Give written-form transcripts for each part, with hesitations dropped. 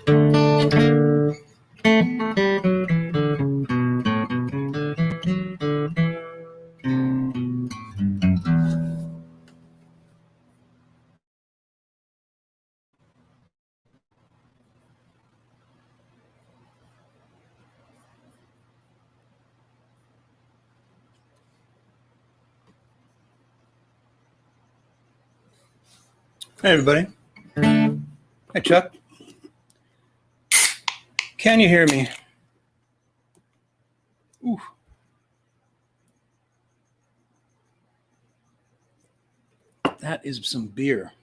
Hey, everybody. Hi, Chuck. Can you hear me? Ooh. That is some beer.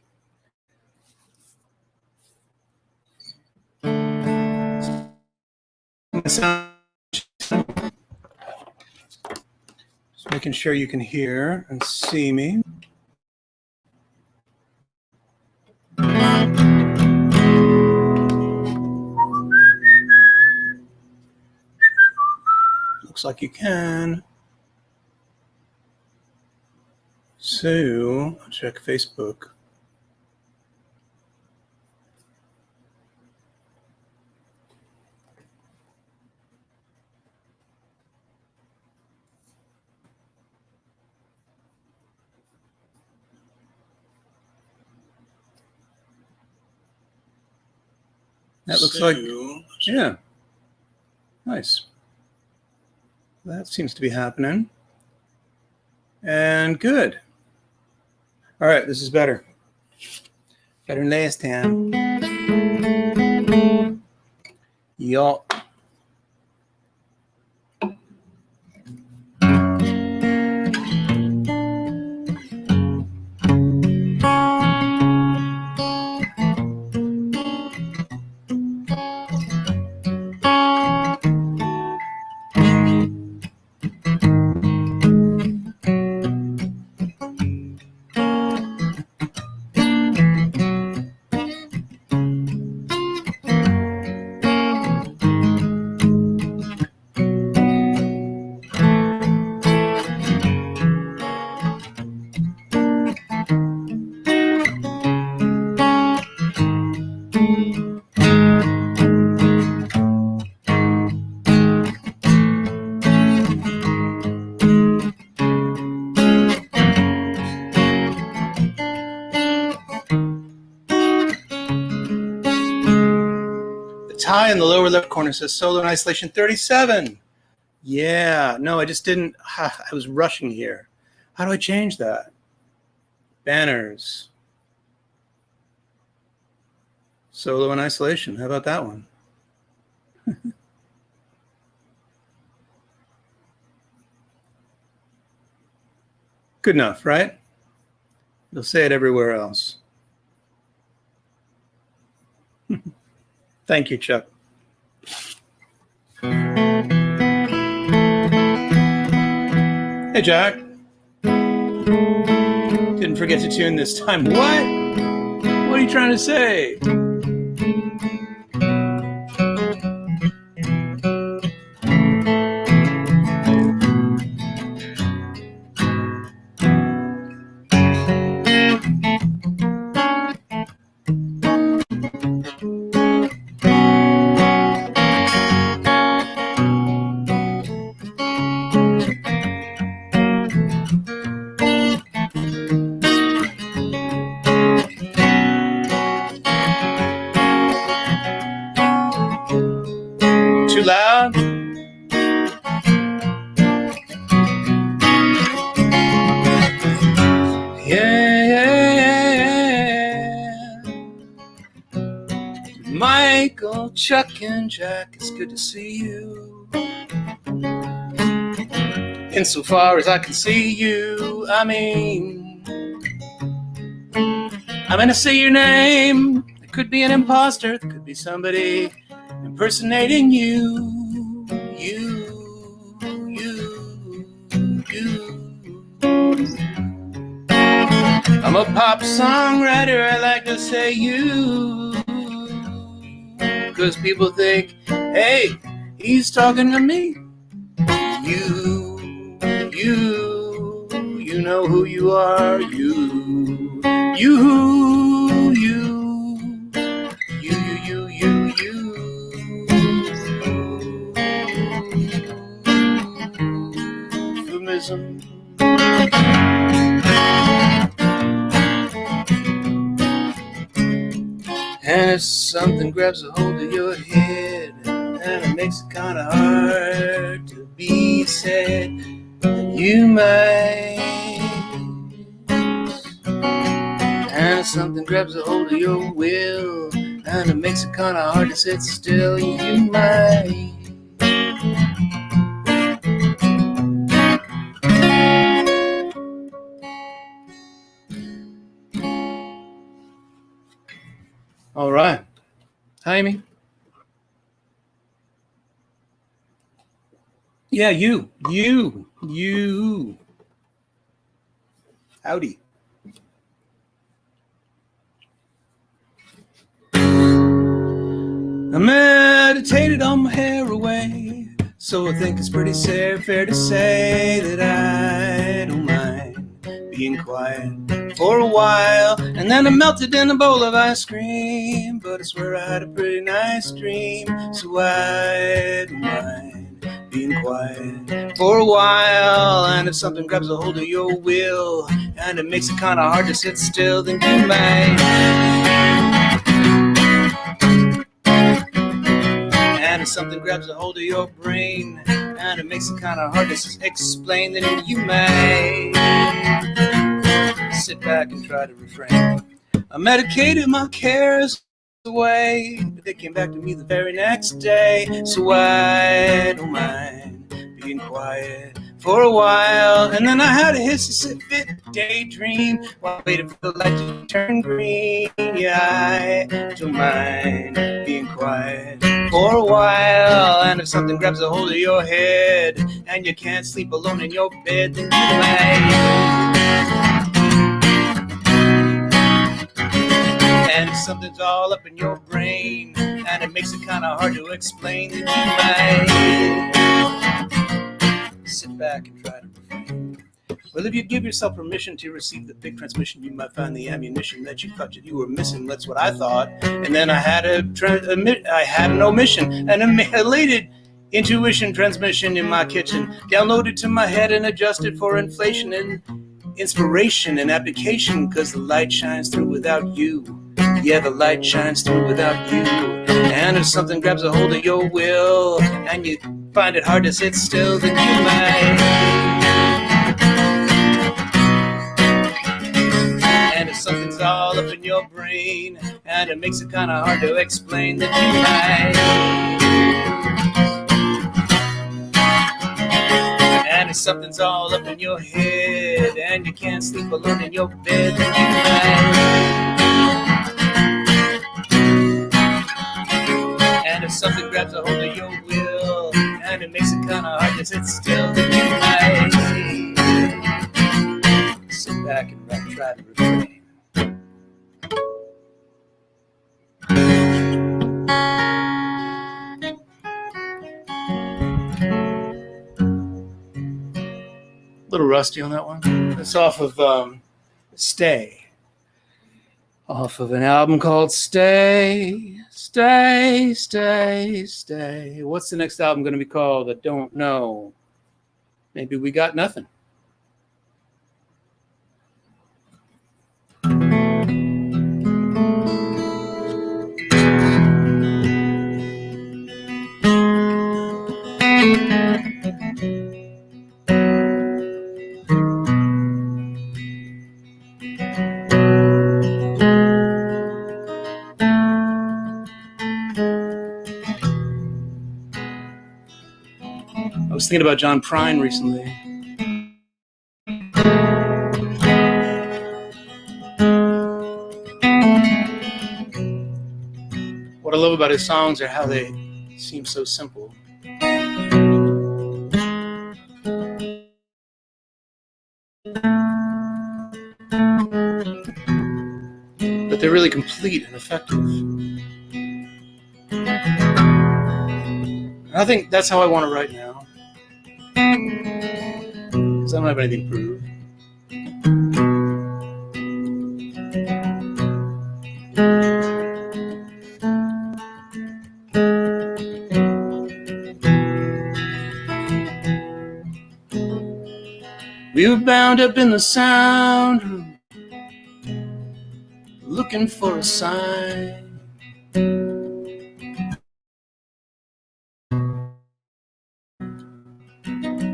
Just making sure you can hear and see me. Looks like you can. So, I'll check Facebook. That looks like, yeah. Nice. That seems to be happening. And good. All right, this is better. Better than last time. Yup. Tie in the lower left corner says solo in isolation 37. Yeah, no, I just didn't. I was rushing here. How do I change that? Banners. Solo in isolation. How about that one? Good enough, right? You'll say it everywhere else. Thank you, Chuck. Hey, Jack. Didn't forget to tune this time. What? What are you trying to say? Too loud? Yeah. Michael, Chuck, and Jack, it's good to see you. Insofar as I can see you, I mean, I'm gonna say your name. It could be an imposter, it could be somebody impersonating you. I'm a pop songwriter, I like to say you, because people think, hey, he's talking to me. You know who you are, you. And if something grabs a hold of your head and it makes it kind of hard to be said, you might. And if something grabs a hold of your will and it makes it kind of hard to sit still, you might. All right. Hi, Amy. Yeah, you. Howdy. I meditated on my hair away, so I think it's pretty fair to say that I don't mind being quiet for a while. And then I melted in a bowl of ice cream, but I swear I had a pretty nice dream, so I don't mind being quiet for a while. And if something grabs a hold of your will and it makes it kind of hard to sit still, then you might. And if something grabs a hold of your brain and it makes it kind of hard to explain, then you may sit back and try to refrain. I medicated my cares away, but they came back to me the very next day, so I don't mind being quiet for a while. And then I had a hissy fit daydream while waiting for the light to turn green. Yeah, I don't mind being quiet for a while. And if something grabs a hold of your head and you can't sleep alone in your bed, then you might. And if something's all up in your brain and it makes it kind of hard to explain, then you might sit back and try to refrain. Well, if you give yourself permission to receive the big transmission, you might find the ammunition that you thought you were missing. That's what I thought. And then I had an omission, an elated intuition transmission in my kitchen, downloaded to my head and adjusted for inflation and inspiration and application, because the light shines through without you. Yeah, the light shines through without you. And if something grabs a hold of your will and you find it hard to sit still, then you might. And if something's all up in your brain and it makes it kind of hard to explain, then you might. And if something's all up in your head and you can't sleep alone in your bed, then you might. And if something grabs a hold of your will and it makes it kind of hard to sit still, then you might sit back and try to refrain. A little rusty on that one. It's off of Stay. Off of an album called Stay, Stay, Stay, Stay. What's the next album going to be called? I don't know. Maybe We Got Nothing. I was thinking about John Prine recently. What I love about his songs are how they seem so simple. But they're really complete and effective. And I think that's how I want to write now. Because I don't have anything to prove. We were bound up in the sound room, looking for a sign.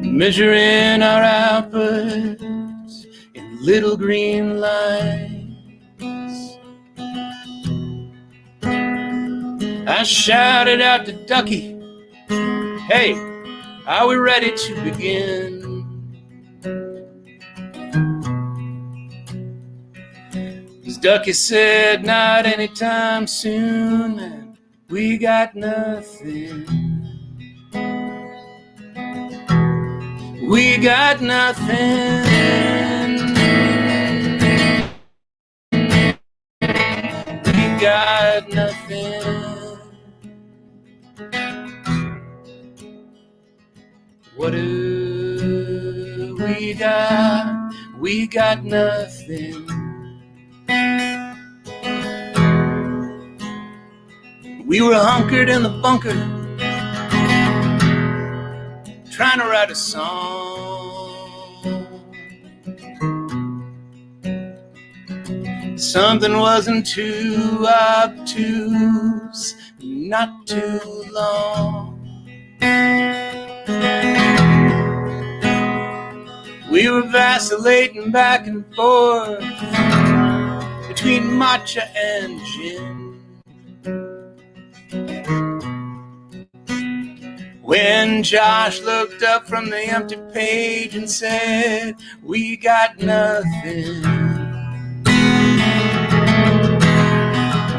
Measuring our outputs in little green lights. I shouted out to Ducky, "Hey, are we ready to begin?" His Ducky said, "Not anytime soon, man. We got nothing. We got nothing. We got nothing. What do we got? We got nothing. We were hunkered in the bunker, trying to write a song. Something wasn't too obtuse, not too long. We were vacillating back and forth between matcha and gin. When Josh looked up from the empty page and said, "We got nothing.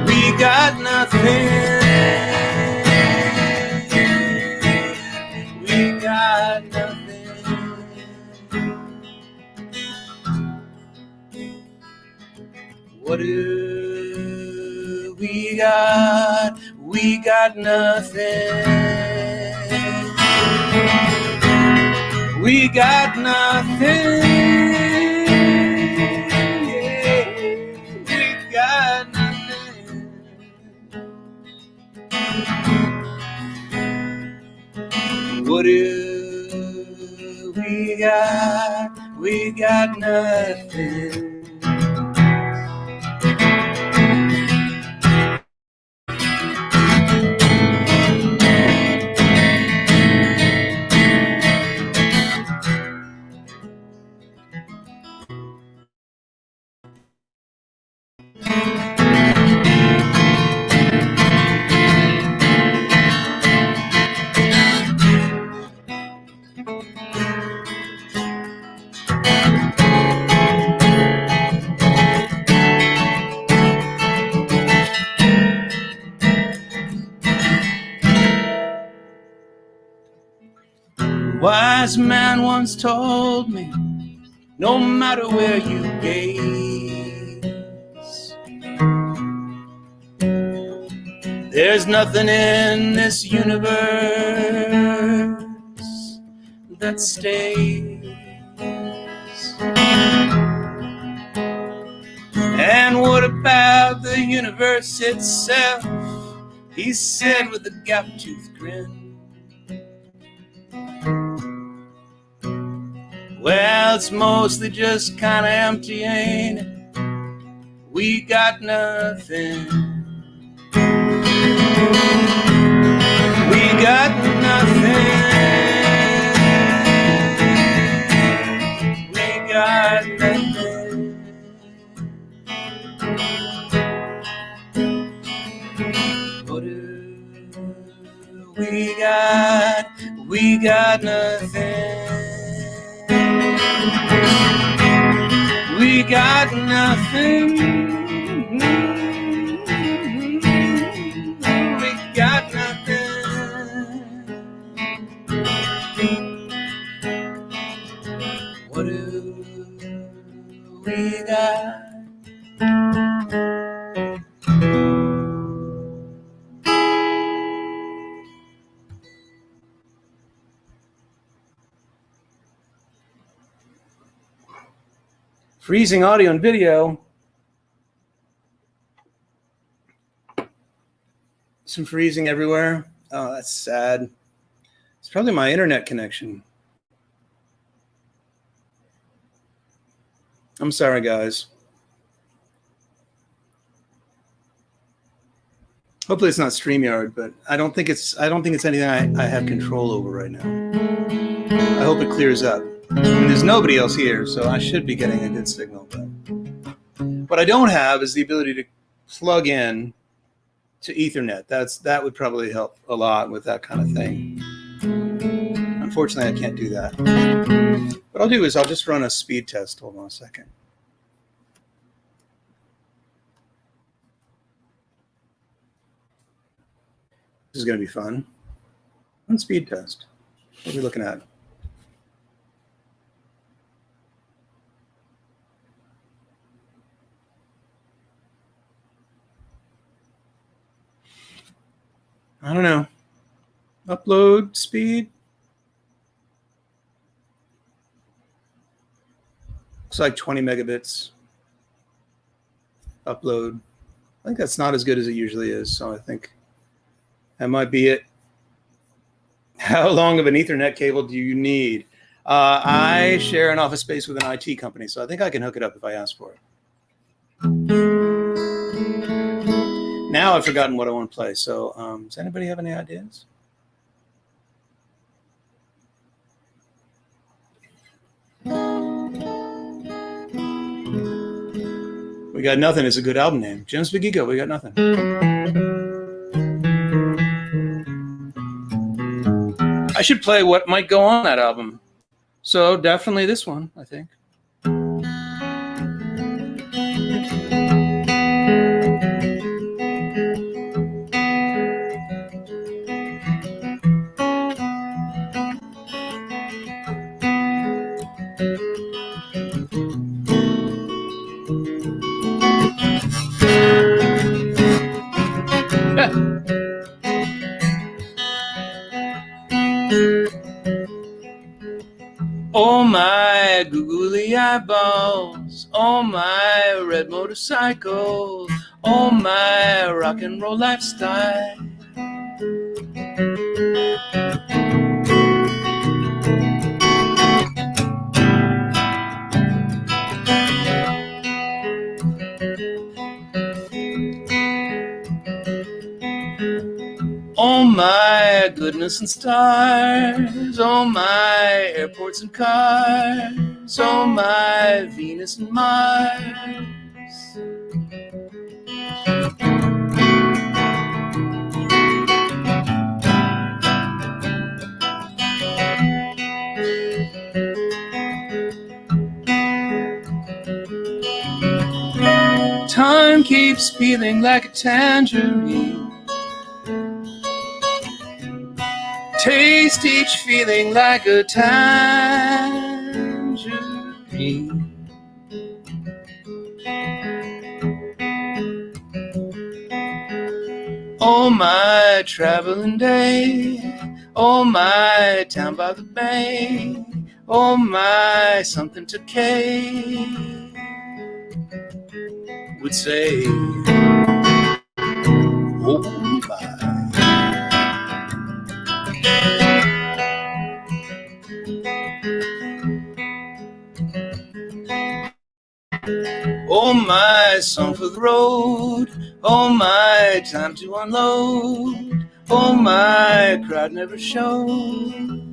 We got nothing. We got nothing." What do we got? We got nothing. We got nothing. Yeah, we got nothing. What do we got? We got nothing. A wise man once told me, no matter where you gaze, there's nothing in this universe that stays. And what about the universe itself? He said with a gap-toothed grin. Well, it's mostly just kind of empty, ain't it? We got nothing. We got nothing. We got nothing. What do we got? We got nothing. We got nothing. We got nothing. What do we got? Freezing audio and video. Some freezing everywhere. Oh, that's sad. It's probably my internet connection. I'm sorry, guys. Hopefully it's not StreamYard, but I don't think it's anything I have control over right now. I hope it clears up. And there's nobody else here, so I should be getting a good signal. But what I don't have is the ability to plug in to Ethernet. That would probably help a lot with that kind of thing. Unfortunately, I can't do that. What I'll do is I'll just run a speed test. Hold on a second. This is going to be fun. One speed test. What are we looking at? I don't know. Upload speed. Looks like 20 megabits. Upload. I think that's not as good as it usually is, so I think that might be it. How long of an Ethernet cable do you need? I share an office space with an IT company, so I think I can hook it up if I ask for it. Now I've forgotten what I want to play, so does anybody have any ideas? We got nothing. It's a good album name. James Begigo, we got nothing. I should play what might go on that album. So definitely this one, I think. Oh my googly eyeballs, oh my red motorcycle, oh my rock and roll lifestyle. Oh my goodness and stars, oh my airports and cars, oh my Venus and Mars. Time keeps feeling like a tangerine. Taste each feeling like a tangerine. Oh my traveling day, oh my town by the bay, oh my something to Kay would say. Oh my. Oh my song for the road, oh my time to unload, oh my crowd never showed.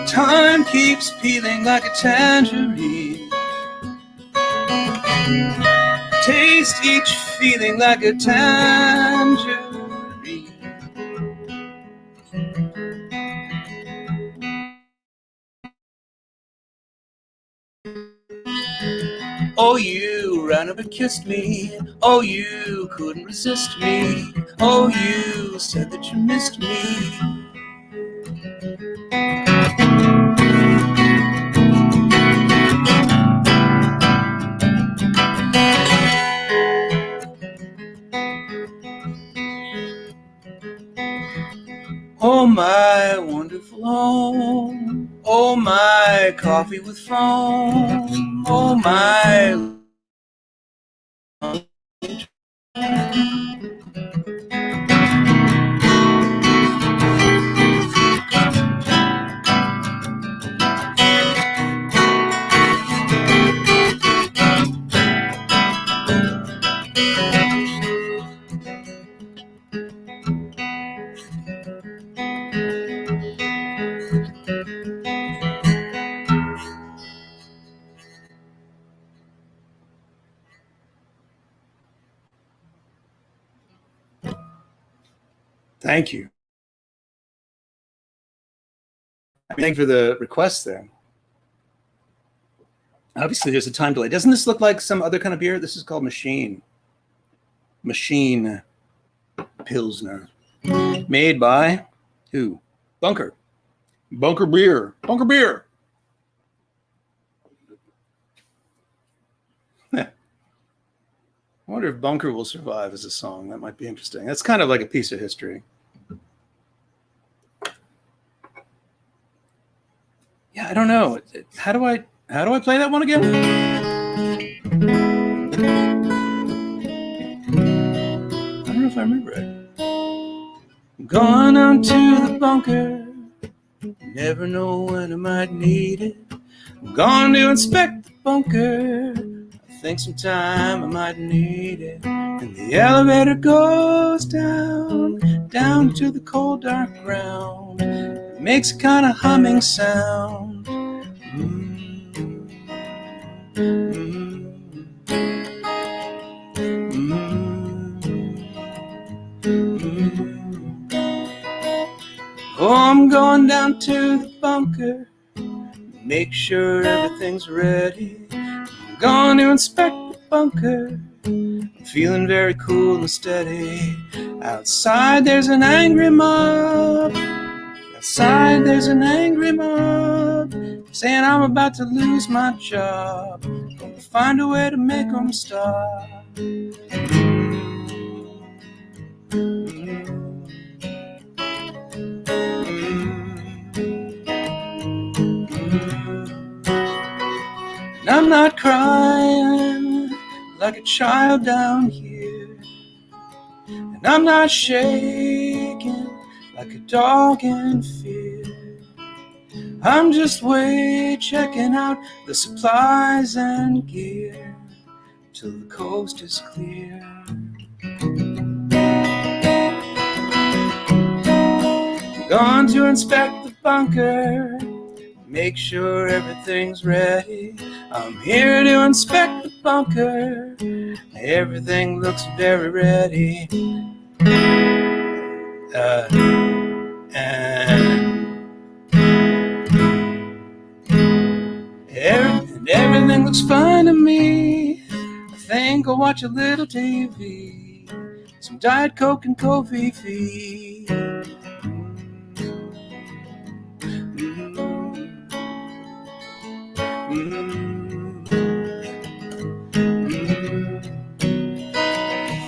Time keeps peeling like a tangerine. Taste each feeling like a tangerine. Oh, you ran up and kissed me. Oh, you couldn't resist me. Oh, you said that you missed me. Oh, my wonderful home. Oh, my coffee with foam. Oh, my. Thank you. Thank you for the request there. Obviously, there's a time delay. Doesn't this look like some other kind of beer? This is called Machine Pilsner. Made by who? Bunker Beer. I wonder if Bunker will survive as a song. That might be interesting. That's kind of like a piece of history. Yeah, I don't know. How do I play that one again? I don't know if I remember it. Gone down to the bunker. Never know when I might need it. I'm gone to inspect the bunker. I think sometime I might need it. And the elevator goes down to the cold dark ground. It makes a kind of humming sound. Oh, I'm going down to the bunker, make sure everything's ready. I'm going to inspect the bunker, I'm feeling very cool and steady. Outside there's an angry mob. Outside there's an angry mob, saying I'm about to lose my job. Gonna find a way to make them stop. And I'm not crying like a child down here, and I'm not shaking like a dog in fear. I'm just checking out the supplies and gear till the coast is clear. I'm gone to inspect the bunker, make sure everything's ready. I'm here to inspect the bunker, everything looks very ready. And everything looks fine to me. I think I'll watch a little TV, some Diet Coke and Kofi.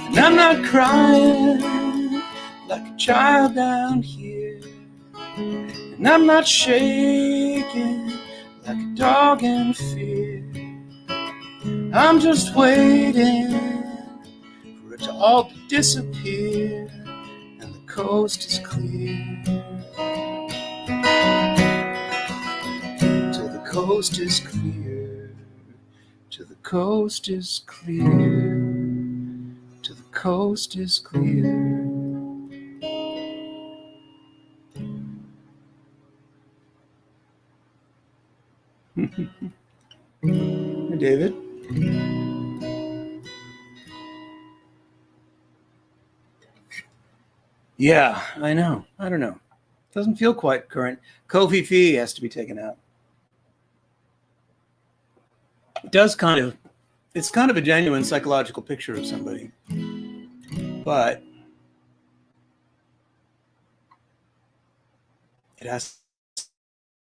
And I'm not crying like a child down here, and I'm not shaking like a dog in fear. I'm just waiting for it to all disappear, and the coast is clear. Till the coast is clear. Till the coast is clear. Till the coast is clear. Hey, David. Yeah, I know. I don't know. Doesn't feel quite current. Kofi Fee has to be taken out. It does it's kind of a genuine psychological picture of somebody. But it has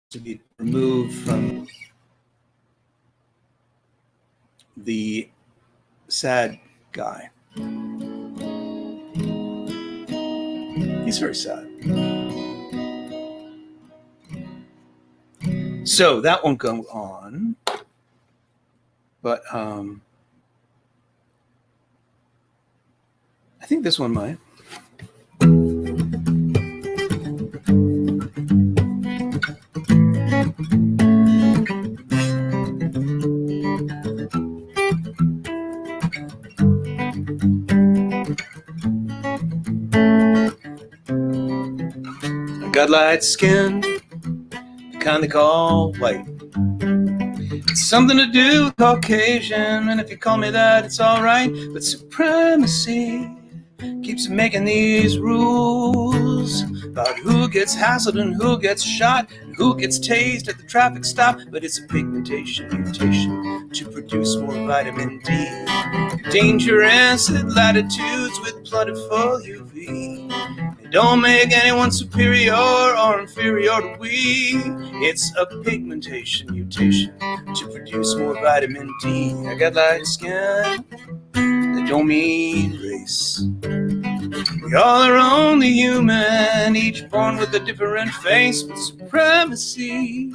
to be removed from the sad guy. He's very sad. So that won't go on. But I think this one might. I got light skin, the kind they call white. It's something to do with Caucasian, and if you call me that, it's alright. But supremacy keeps making these rules about who gets hassled and who gets shot and who gets tased at the traffic stop. But it's a pigmentation mutation to produce more vitamin D. Dangerous at latitudes with plentiful UV. It don't make anyone superior or inferior to we. It's a pigmentation mutation to produce more vitamin D. I got light skin, that don't mean race. We all are only human, each born with a different face. But supremacy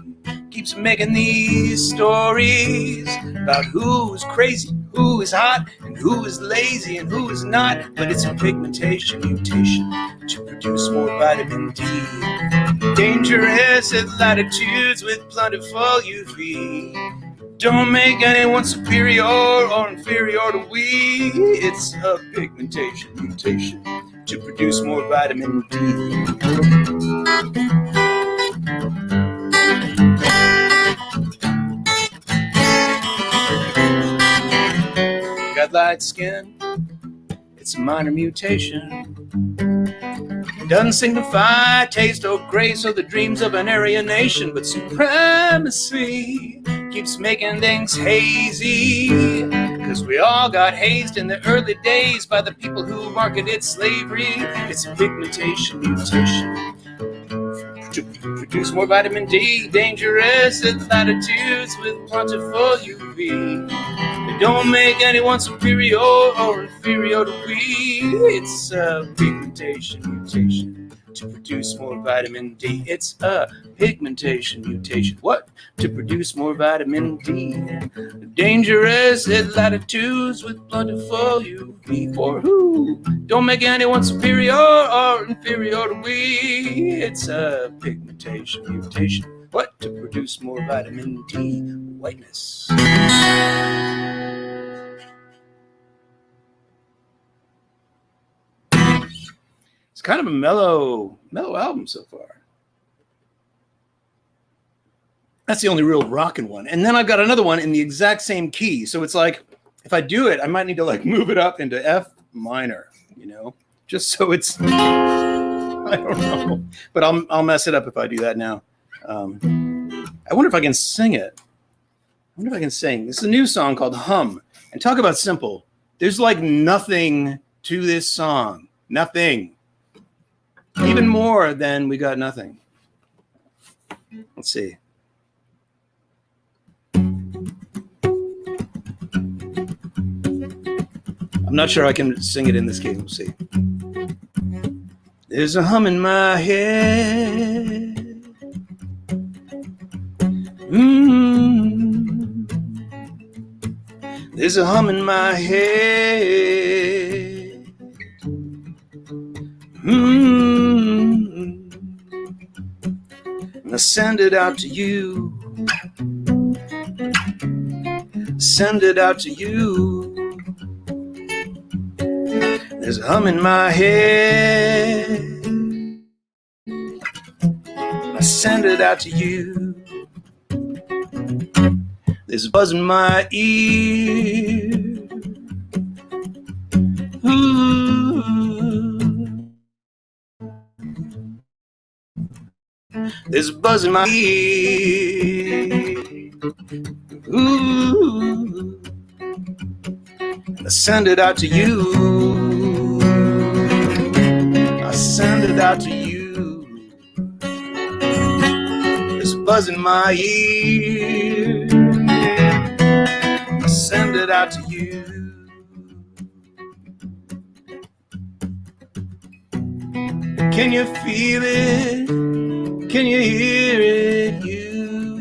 keeps making these stories about who is crazy, who is hot, and who is lazy, and who is not. But it's a pigmentation mutation to produce more vitamin D. Dangerous at latitudes with plentiful UV. Don't make anyone superior or inferior to we. It's a pigmentation mutation to produce more vitamin D. Got light skin, it's a minor mutation. Doesn't signify taste or grace or the dreams of an Aryan nation. But supremacy keeps making things hazy, 'cause we all got hazed in the early days by the people who marketed slavery. It's a pigmentation mutation to produce more vitamin D. Dangerous at latitudes with plentiful UV. It don't make anyone superior or inferior to we. It's a pigmentation mutation to produce more vitamin D. It's a pigmentation mutation. What? To produce more vitamin D. Dangerous at latitudes with plentiful UV. For who? Don't make anyone superior or inferior to we. It's a pigmentation mutation. What? To produce more vitamin D. Whiteness. It's kind of a mellow album so far. That's the only real rockin' one. And then I've got another one in the exact same key. So it's like, if I do it, I might need to like move it up into F minor, you know, just so it's, I don't know, but I'll mess it up if I do that now. I wonder if I can sing it. I wonder if I can sing. This is a new song called Hum. And talk about simple. There's like nothing to this song. Nothing. Even more than We Got Nothing. Let's see. I'm not sure I can sing it in this key. We'll see. There's a hum in my head. There's a hum in my head. And I send it out to you. Send it out to you. There's a hum in my head. I send it out to you. There's a buzz in my ear. Ooh. There's a buzz in my ear. Ooh. I send it out to you. I send it out to you. There's a buzz in my ear. I send it out to you. Can you feel it? Can you hear it? You.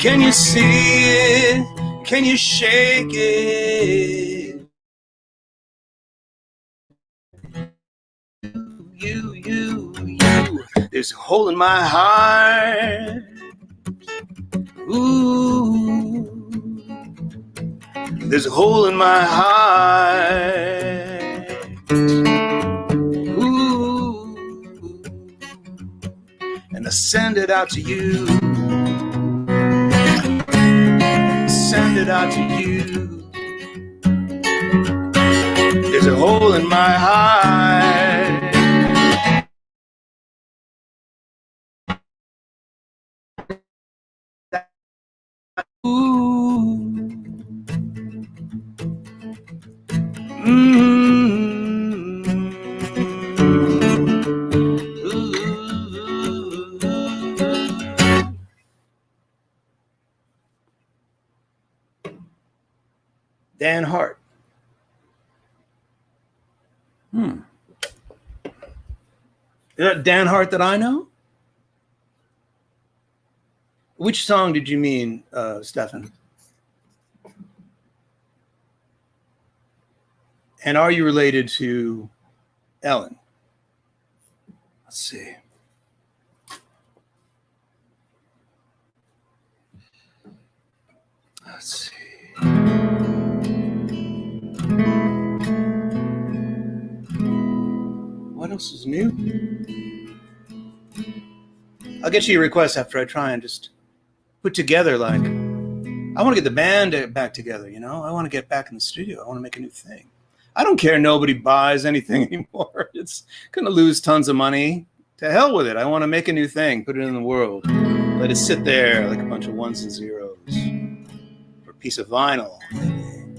Can you see it? Can you shake it? You. There's a hole in my heart. Ooh. There's a hole in my heart. Ooh. And I send it out to you. Send it out to you. There's a hole in my heart. Ooh. Dan Hart. Is that Dan Hart that I know? Which song did you mean, Stefan? And are you related to Ellen? Let's see. Let's see. What else is new? I'll get you a request after I try and just put together, like, I want to get the band back together, you know? I want to get back in the studio. I want to make a new thing. I don't care nobody buys anything anymore. It's going to lose tons of money. To hell with it. I want to make a new thing, put it in the world. Let it sit there like a bunch of ones and zeros. Or a piece of vinyl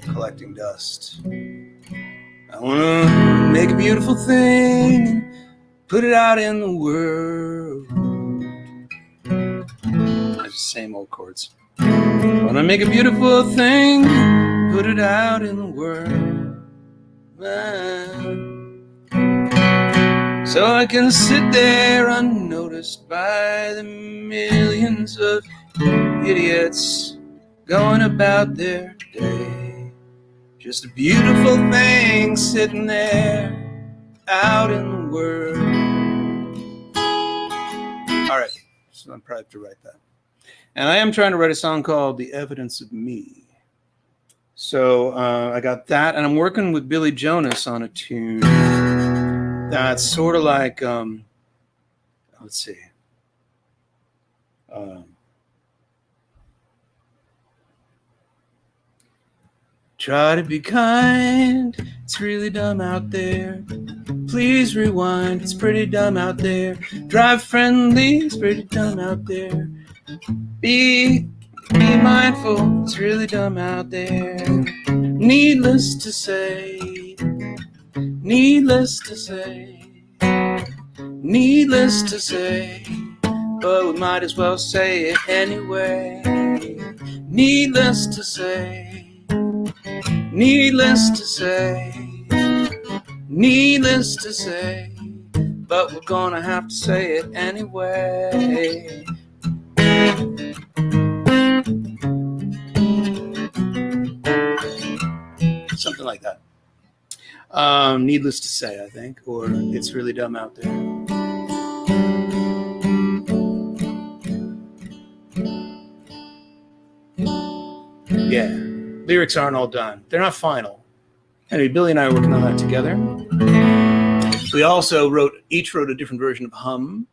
collecting dust. I want to make a beautiful thing, put it out in the world. That's the same old chords. I want to make a beautiful thing, put it out in the world. So I can sit there unnoticed by the millions of idiots going about their day. Just a beautiful thing sitting there out in the world. All right, so I'm proud to write that. And I am trying to write a song called The Evidence of Me. So I got that, and I'm working with Billy Jonas on a tune that's sort of like, let's see. Try to be kind, it's really dumb out there. Please rewind, it's pretty dumb out there. Drive friendly, it's pretty dumb out there. Be mindful, it's really dumb out there. Needless to say, but we might as well say it anyway. Needless to say, but we're gonna have to say it anyway. Something like that. Needless to say, I think, or it's really dumb out there. Yeah, lyrics aren't all done. They're not final. Anyway, Billy and I are working on that together. We also each wrote a different version of Hum.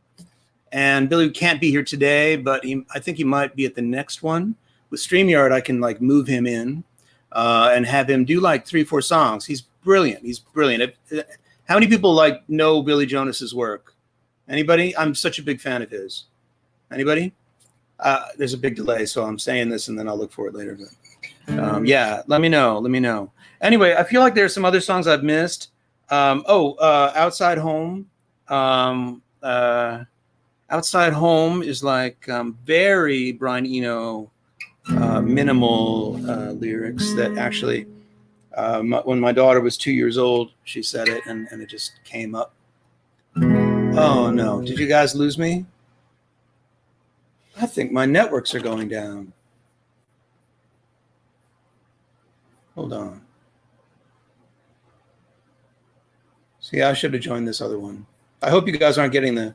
And Billy can't be here today, but I think he might be at the next one. With StreamYard, I can like move him in and have him do like 3-4 songs. He's brilliant. How many people like know Billy Jonas's work? Anybody? I'm such a big fan of his. Anybody? There's a big delay, so I'm saying this and then I'll look for it later. But yeah, let me know. Anyway, I feel like there's some other songs I've missed. Outside Home. Outside Home is like very Brian Eno, minimal lyrics that actually, when my daughter was 2 years old, she said it and it just came up. Oh no, did you guys lose me? I think my networks are going down. Hold on. See, I should have joined this other one. I hope you guys aren't getting the.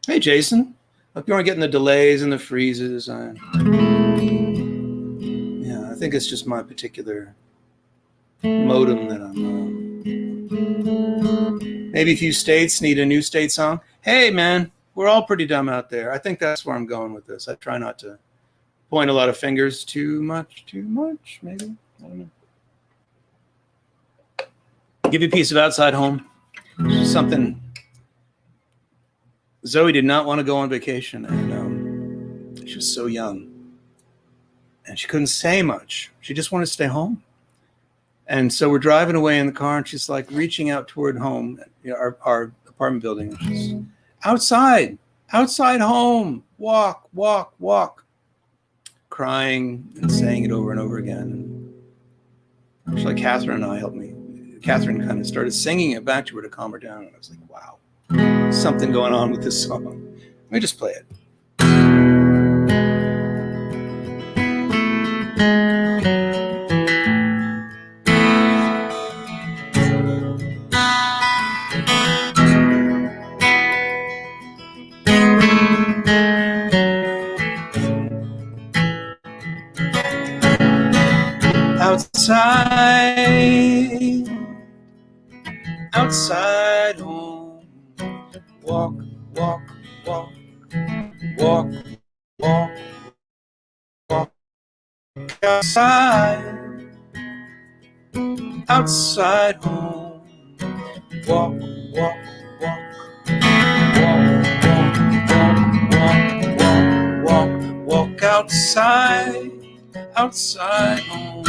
Hey, Jason. Hope you aren't getting the delays and the freezes. Yeah, I think it's just my particular modem that I'm. Maybe a few states need a new state song. Hey, man, we're all pretty dumb out there. I think that's where I'm going with this. I try not to point a lot of fingers too much, maybe. I don't know. Give you a piece of Outside Home. Something. Zoe did not want to go on vacation, and she was so young. And she couldn't say much. She just wanted to stay home. And so we're driving away in the car, and she's like reaching out toward home, our apartment building. And she's outside home, walk, crying and saying it over and over again. And actually, Catherine and I helped me. Catherine kind of started singing it back to her to calm her down. And I was like, wow, something going on with this song. Let me just play it. Outside home, walk, outside home, walk, outside home.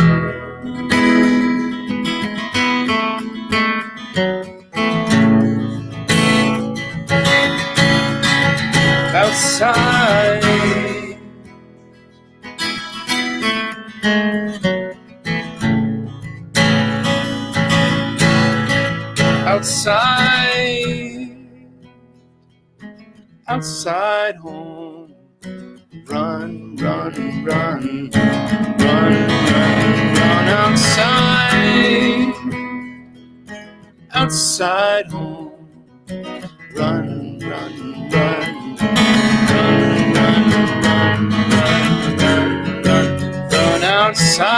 Outside home, run, outside home, run, outside.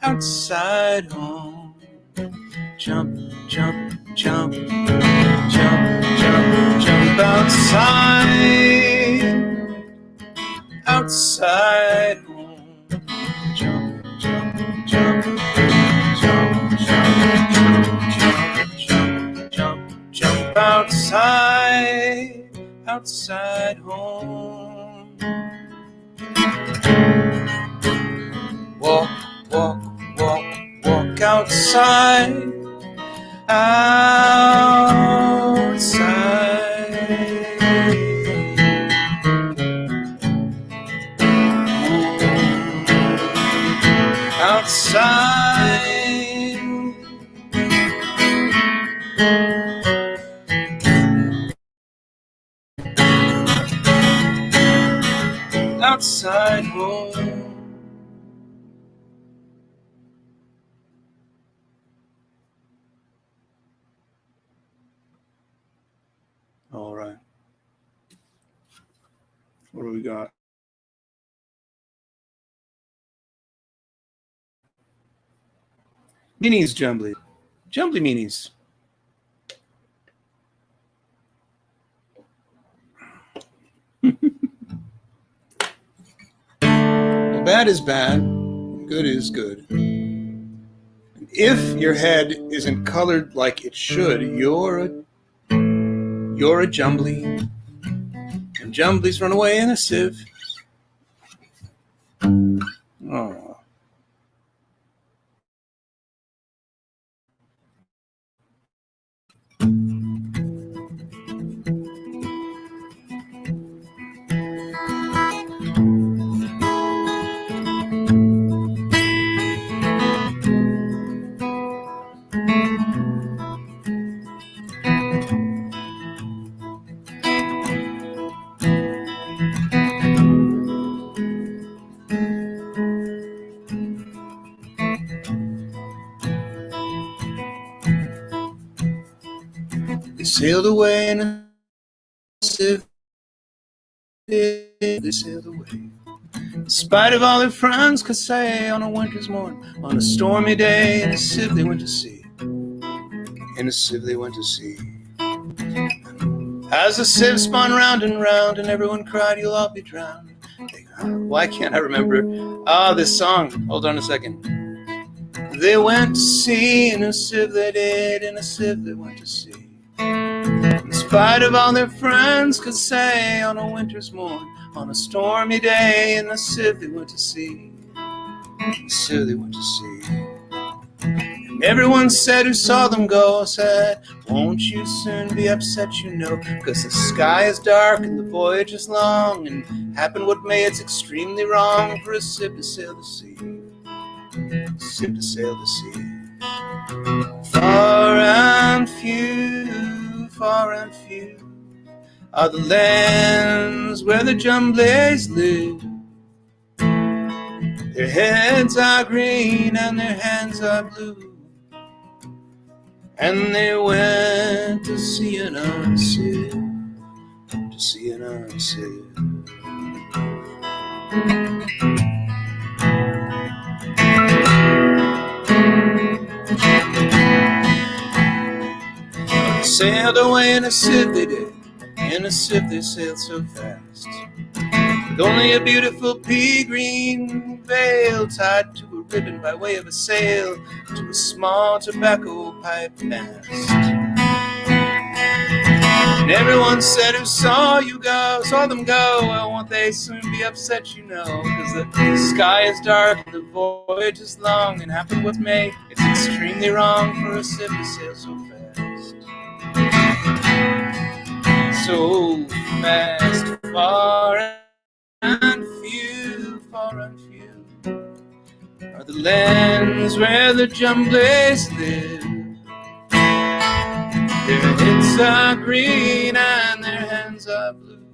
Outside home, jump outside home, jump outside home. Walk outside. Outside home. All right. What do we got? Minis, Jumbly minis. Well, bad is bad, good is good. If your head isn't colored like it should, you're a Jumbly. And Jumblies run away in a sieve. Oh. sailed away in a sieve. They sailed away. In spite of all their friends could say, on a winter's morn, on a stormy day, in a sieve they went to sea. In a sieve they went to sea. As the sieve spun round and round, and everyone cried, "You'll all be drowned." Why can't I remember? This song. Hold on a second. They went to sea in a sieve they did, in a sieve they went to sea. In spite of all their friends could say, on a winter's morn, on a stormy day, in a sieve they went to sea. In a sieve they went to sea. And everyone said who saw them go, said, "Won't you soon be upset, you know, 'cause the sky is dark and the voyage is long, and happen what may, it's extremely wrong for a sieve to sail the sea. Sieve to sail the sea. Far and few are the lands where the Jumblies live. Their heads are green and their hands are blue, and they went to sea in a sieve, to sea in a sieve. Sailed away in a sieve they did, in a sieve they sailed so fast, with only a beautiful pea green veil tied to a ribbon by way of a sail to a small tobacco pipe mast. And everyone said who saw them go, well, won't they soon be upset, you know, 'cause the sky is dark and the voyage is long, and happen what may, it's extremely wrong for a sieve to sail so fast. So fast, far and few are the lands where the Jumblies live. Their heads are green and their hands are blue,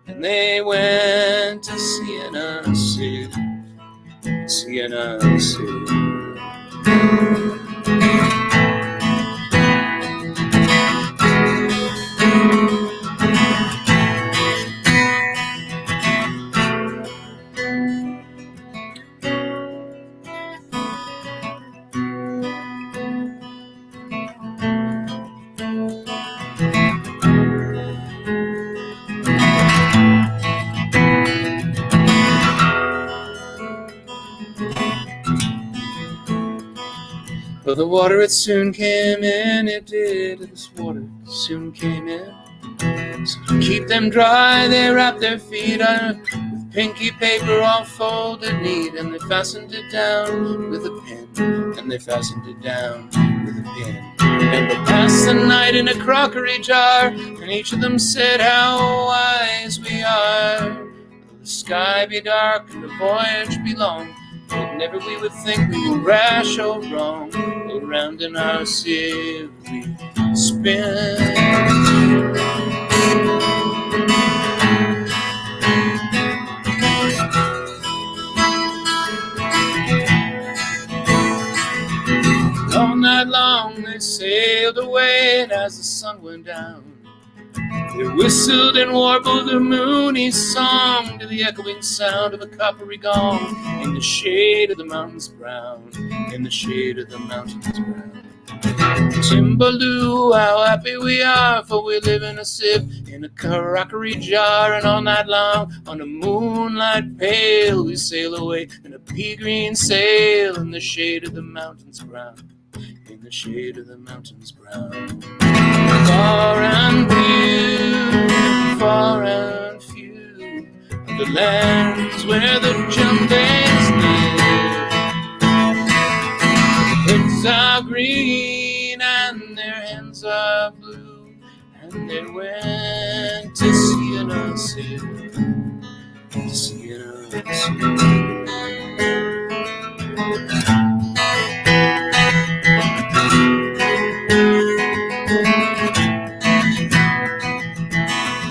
and they went to sea in a sieve, sea in a sieve. But the water it soon came in, it did. This water soon came in. So to keep them dry, they wrapped their feet with pinky paper all folded neat, and they fastened it down with a pin. And they fastened it down with a pin. And they passed the night in a crockery jar, and each of them said how wise we are. Though the sky be dark and the voyage be long, but never we would think we were rash or wrong. Around in our sieve we spin. All night long they sailed away, and as the sun went down, they whistled and warbled a moony song to the echoing sound of a coppery gong in the shade of the mountains brown, in the shade of the mountains brown. Timbaloo, how happy we are, for we live in a sieve, in a crockery jar, and all night long on a moonlight pale we sail away in a pea green sail in the shade of the mountains brown, in the shade of the mountains brown. Far and few are the lands where the Jumblies live. Heads are green and their hands are blue, and they went to sea in a sieve, to sea in a sieve.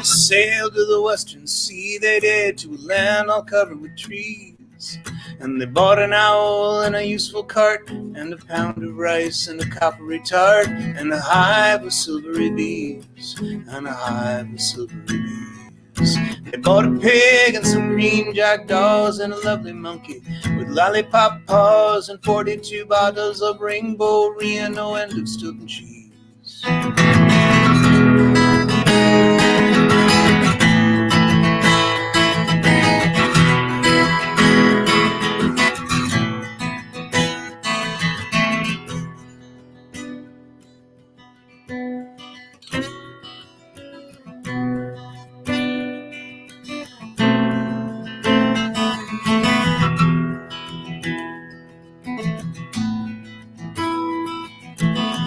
Sailed to the western sea they did, to a land all covered with trees, And they bought an owl and a useful cart, and a pound of rice and a coppery tart, and a hive of silvery bees, and a hive of silvery bees. They bought a pig and some green jackdaws, and a lovely monkey with lollipop paws, and 42 bottles of Rainbow Reno and of Stilton cheese.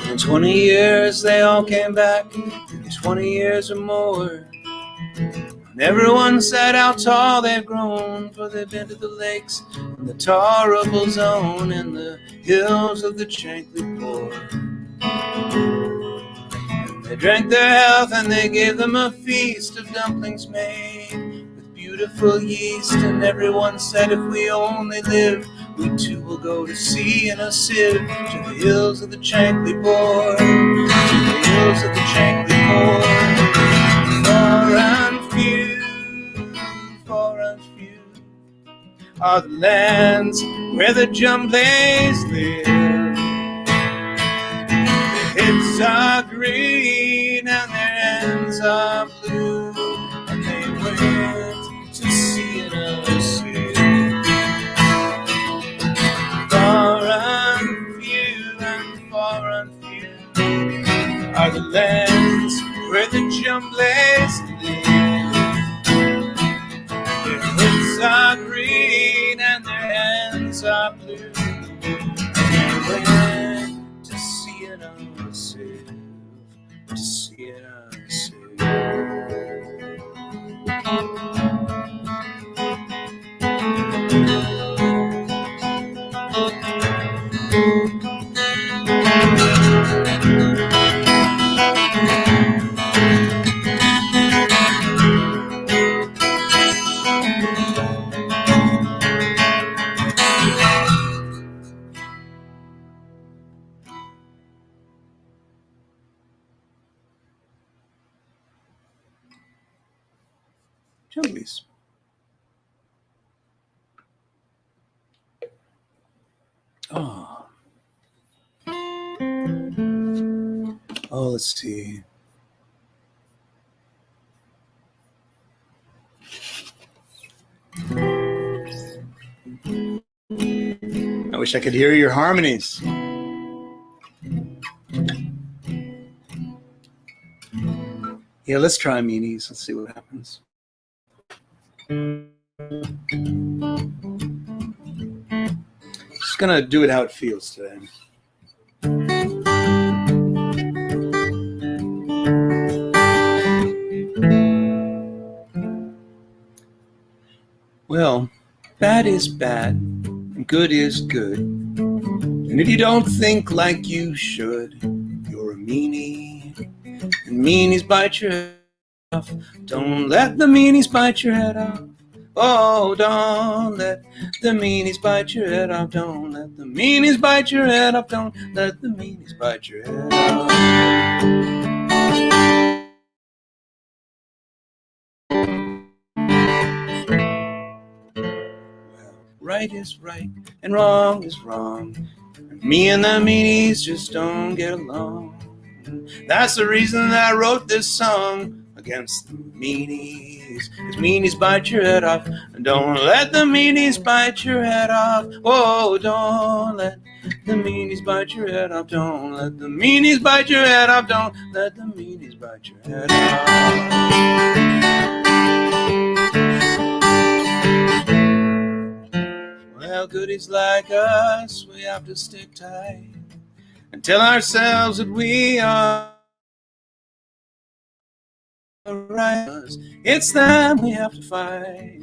In 20 years they all came back, in 20 years or more. And everyone said how tall they've grown, for they've been to the lakes and the Torrable Zone and the hills of the Chankly Poor. And they drank their health and they gave them a feast of dumplings made with beautiful yeast. And everyone said, if we only live, we too will go to sea in a sieve to the hills of the Chankly Poor, to the hills of the Chankly Poor. Far and few are the lands where the Jumblies live. Their hips are green and their hands are blue, and they went to sea in a sieve. Far and few are the lands where the Jumblies live. Their lips are green and their hands are blue, and they went to sea in a sieve, to sea in a sieve. Jumblies. Oh. Oh, let's see. I wish I could hear your harmonies. Yeah, let's try meanies. Let's see what happens. Just gonna do it how it feels today. Well, bad is bad, and good is good. And if you don't think like you should, you're a meanie. And meanies bite your head off. Don't let the meanies bite your head off. Oh, don't let the meanies bite your head off. Don't let the meanies bite your head off. Don't let the meanies bite your head off. Right is right and wrong is wrong. And me and the meanies just don't get along. That's the reason that I wrote this song against the meanies. 'Cause meanies bite your head off. And don't let the meanies bite your head off. Oh, don't let the meanies bite your head off. Don't let the meanies bite your head off. Don't let the meanies bite your head off. Well, goodies like us, we have to stick tight and tell ourselves that we are right. It's them we have to fight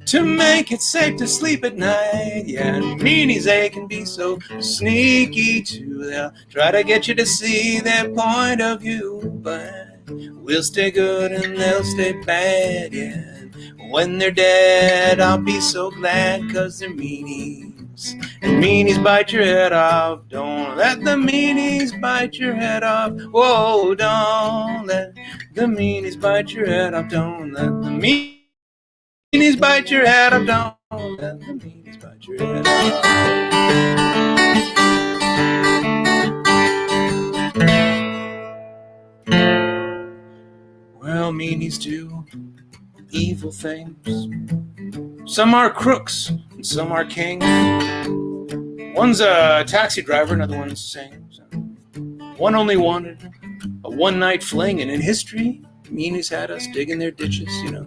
to make it safe to sleep at night. Yeah, and meanies, they can be so sneaky too. They'll try to get you to see their point of view, but we'll stay good and they'll stay bad. Yeah, and When they're dead, I'll be so glad, 'cause they're meanies. And meanies bite your head off. Don't let the meanies bite your head off. Whoa, don't let the meanies bite your head off. Don't let the meanies bite your head off. Don't let the meanies bite your head off. Well, meanies do evil things. Some are crooks and some are kings. One's a taxi driver, another one sings. One only wanted a one-night fling, and in history, meanies had us digging their ditches, you know.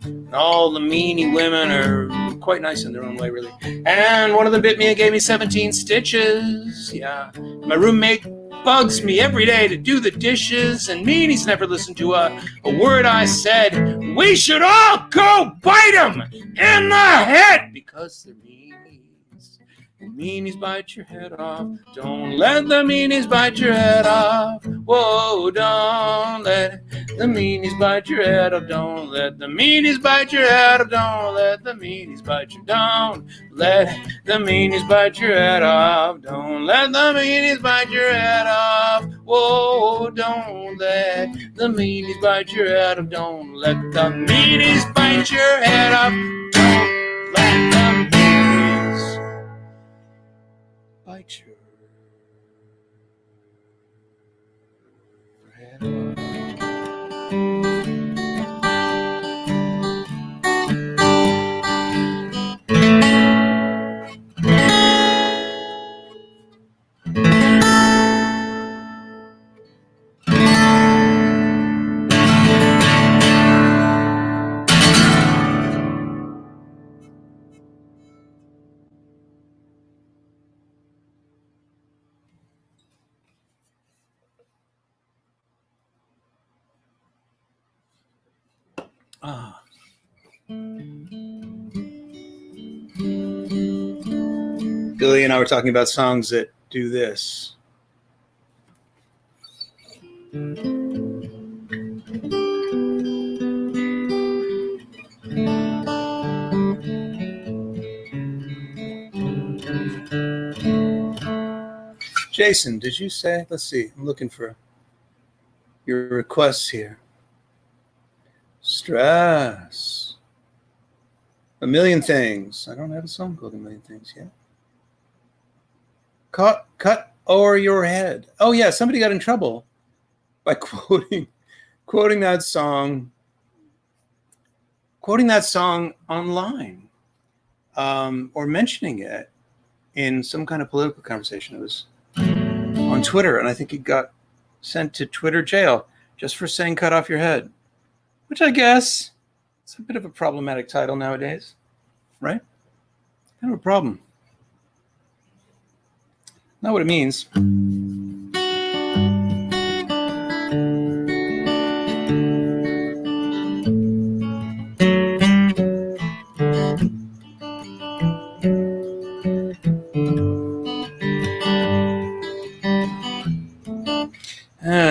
And all the meanie women are quite nice in their own way, really. And one of them bit me and gave me 17 stitches. Yeah, my roommate bugs me every day to do the dishes, and meanies never listen to a word I said. We should all go bite them in the head, because they're meanies. And meanies bite your head off. Don't let the meanies bite your head off. Whoa, don't let the meanies bite your head off. Don't let the meanies bite your head off. Don't let the meanies bite your. Don't let the meanies bite your head off. Don't let the meanies bite your head off. Whoa, don't let the meanies bite your head off. Don't let the meanies bite your head off. Don't let the meanies bite your head off. Billy and I were talking about songs that do this. Jason, did you say? Let's see. I'm looking for your requests here. Stress. A Million Things. I don't have a song called A Million Things yet. Cut O'er Your Head. Oh yeah, somebody got in trouble by quoting that song online, or mentioning it in some kind of political conversation. It was on Twitter, and I think he got sent to Twitter jail just for saying "cut off your head," which I guess it's a bit of a problematic title nowadays, right? Kind of a problem. Not what it means.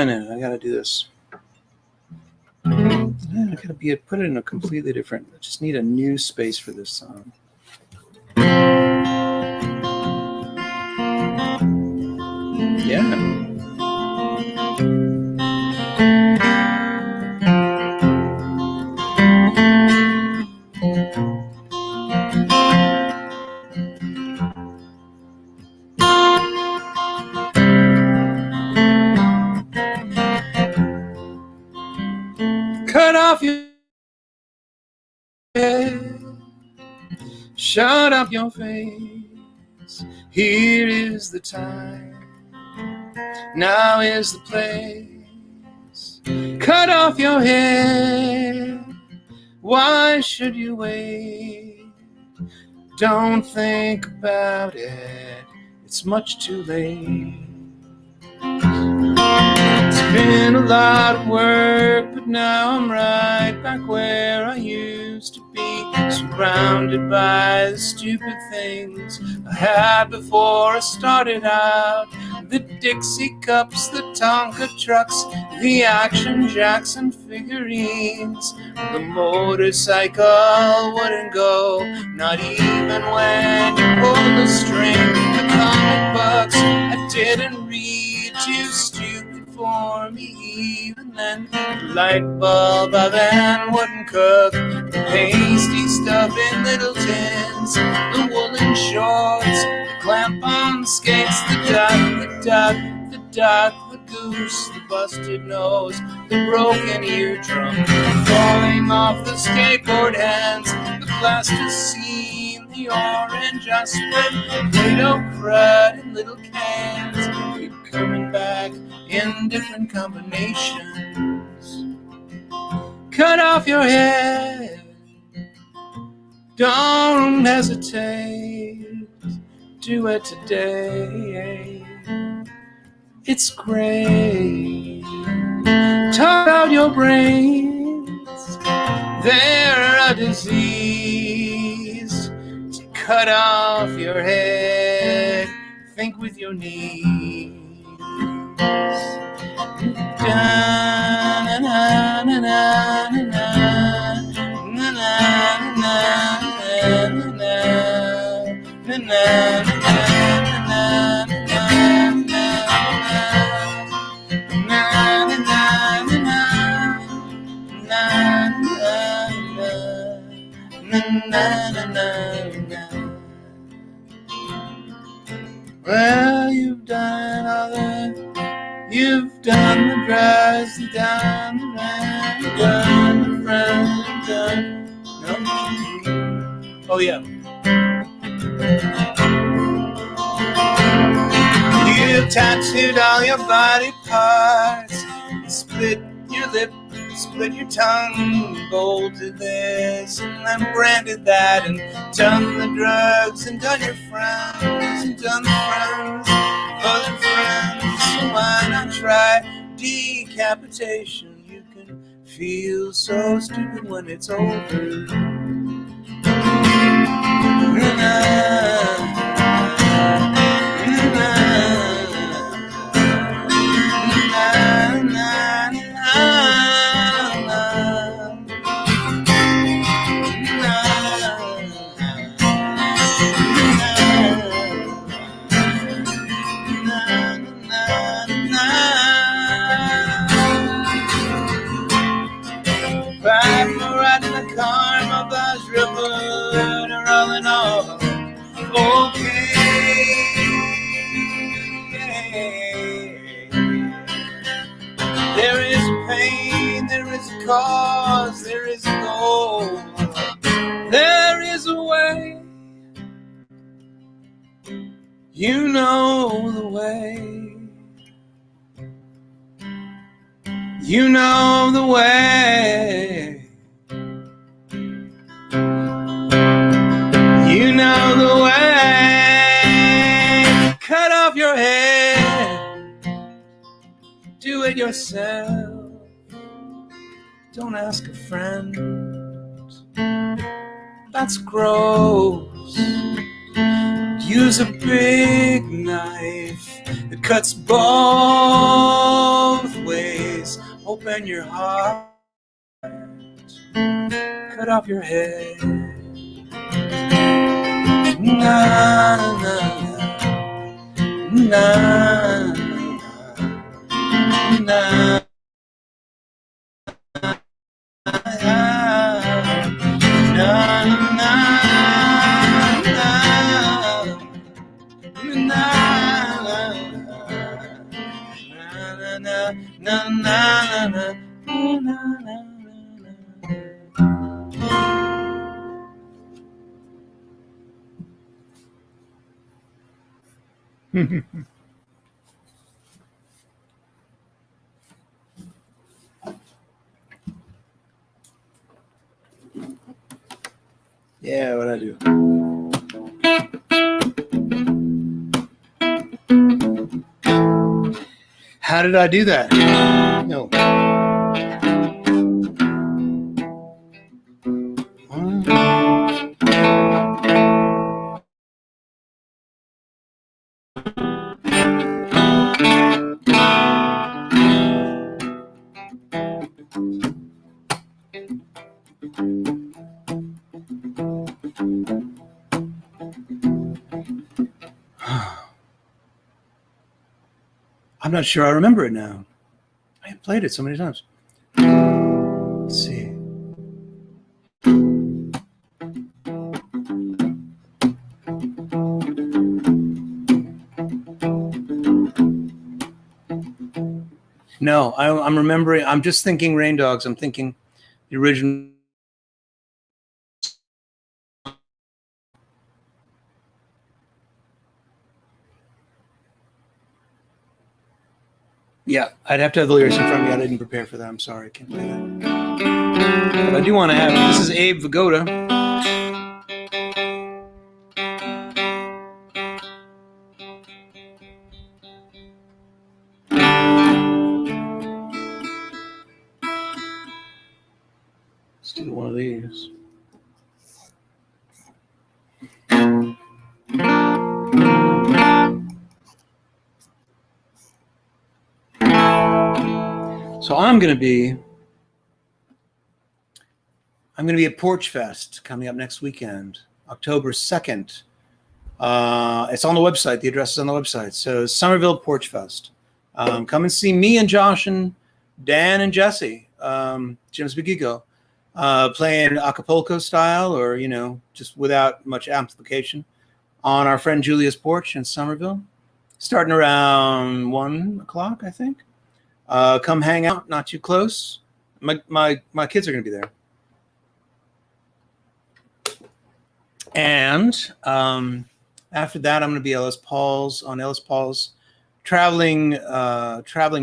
No, I gotta do this. I gotta put it in a completely different. I just need a new space for this song. Yeah. Cut off your head, shut up your face. Here is the time. Now is the place. Cut off your head. Why should you wait? Don't think about it. It's much too late. It's been a lot of work, but now I'm right back where I used to be, surrounded by the stupid things I had before I started out. the Dixie cups, the Tonka trucks, the Action Jackson figurines. The motorcycle wouldn't go, not even when you pulled the string. The comic books I didn't read, too stupid for me even then. The light bulb oven wouldn't cook, the pasty stuff in little tins, the woolen shorts, the clamp-on skates, the duck, the goose, the busted nose, the broken eardrum, falling off the skateboard hands, the plasticine, the orange aspirin, Play-Doh crud in little cans, keep coming back in different combinations. Cut off your head, don't hesitate, do it today. It's great. Talk out your brains, they're a disease. So cut off your head, think with your knees. Well, you've done all that. You've done the drugs, you've done the rent, you've done the friends, you've done no. Oh yeah. You've tattooed all your body parts, split your lip, split your tongue, bolted this and then branded that, and done the drugs and done your friends and done the friends of other friends. So why not try decapitation? You can feel so stupid when it's over. There is pain, there is a cause, there is a goal, there is a way. You know the way. You know the way. You know the way. Cut off your head. Do it yourself. Don't ask a friend. That's gross. Use a big knife that cuts both ways. Open your heart. Cut off your head. Na na na na na. Yeah, what I do. How did I do that? No. I'm not sure I remember it now. I have played it so many times. Let's see. No, I'm remembering. I'm just thinking Rain Dogs. I'm thinking the original. Yeah, I'd have to have the lyrics in front of me. I didn't prepare for that. I'm sorry. I can't play that. But I do want to have. This is Abe Vigoda. Let's do one of these. So I'm going to be at Porch Fest coming up next weekend, October 2nd. It's on the website. The address is on the website. So Somerville Porch Fest. Come and see me and Josh and Dan and Jesse, Jim's Big Ego, playing Acapulco style, or, you know, just without much amplification, on our friend Julia's porch in Somerville, starting around 1 o'clock, I think. Come hang out, not too close. My kids are going to be there. And after that, I'm going to be Ellis Paul's traveling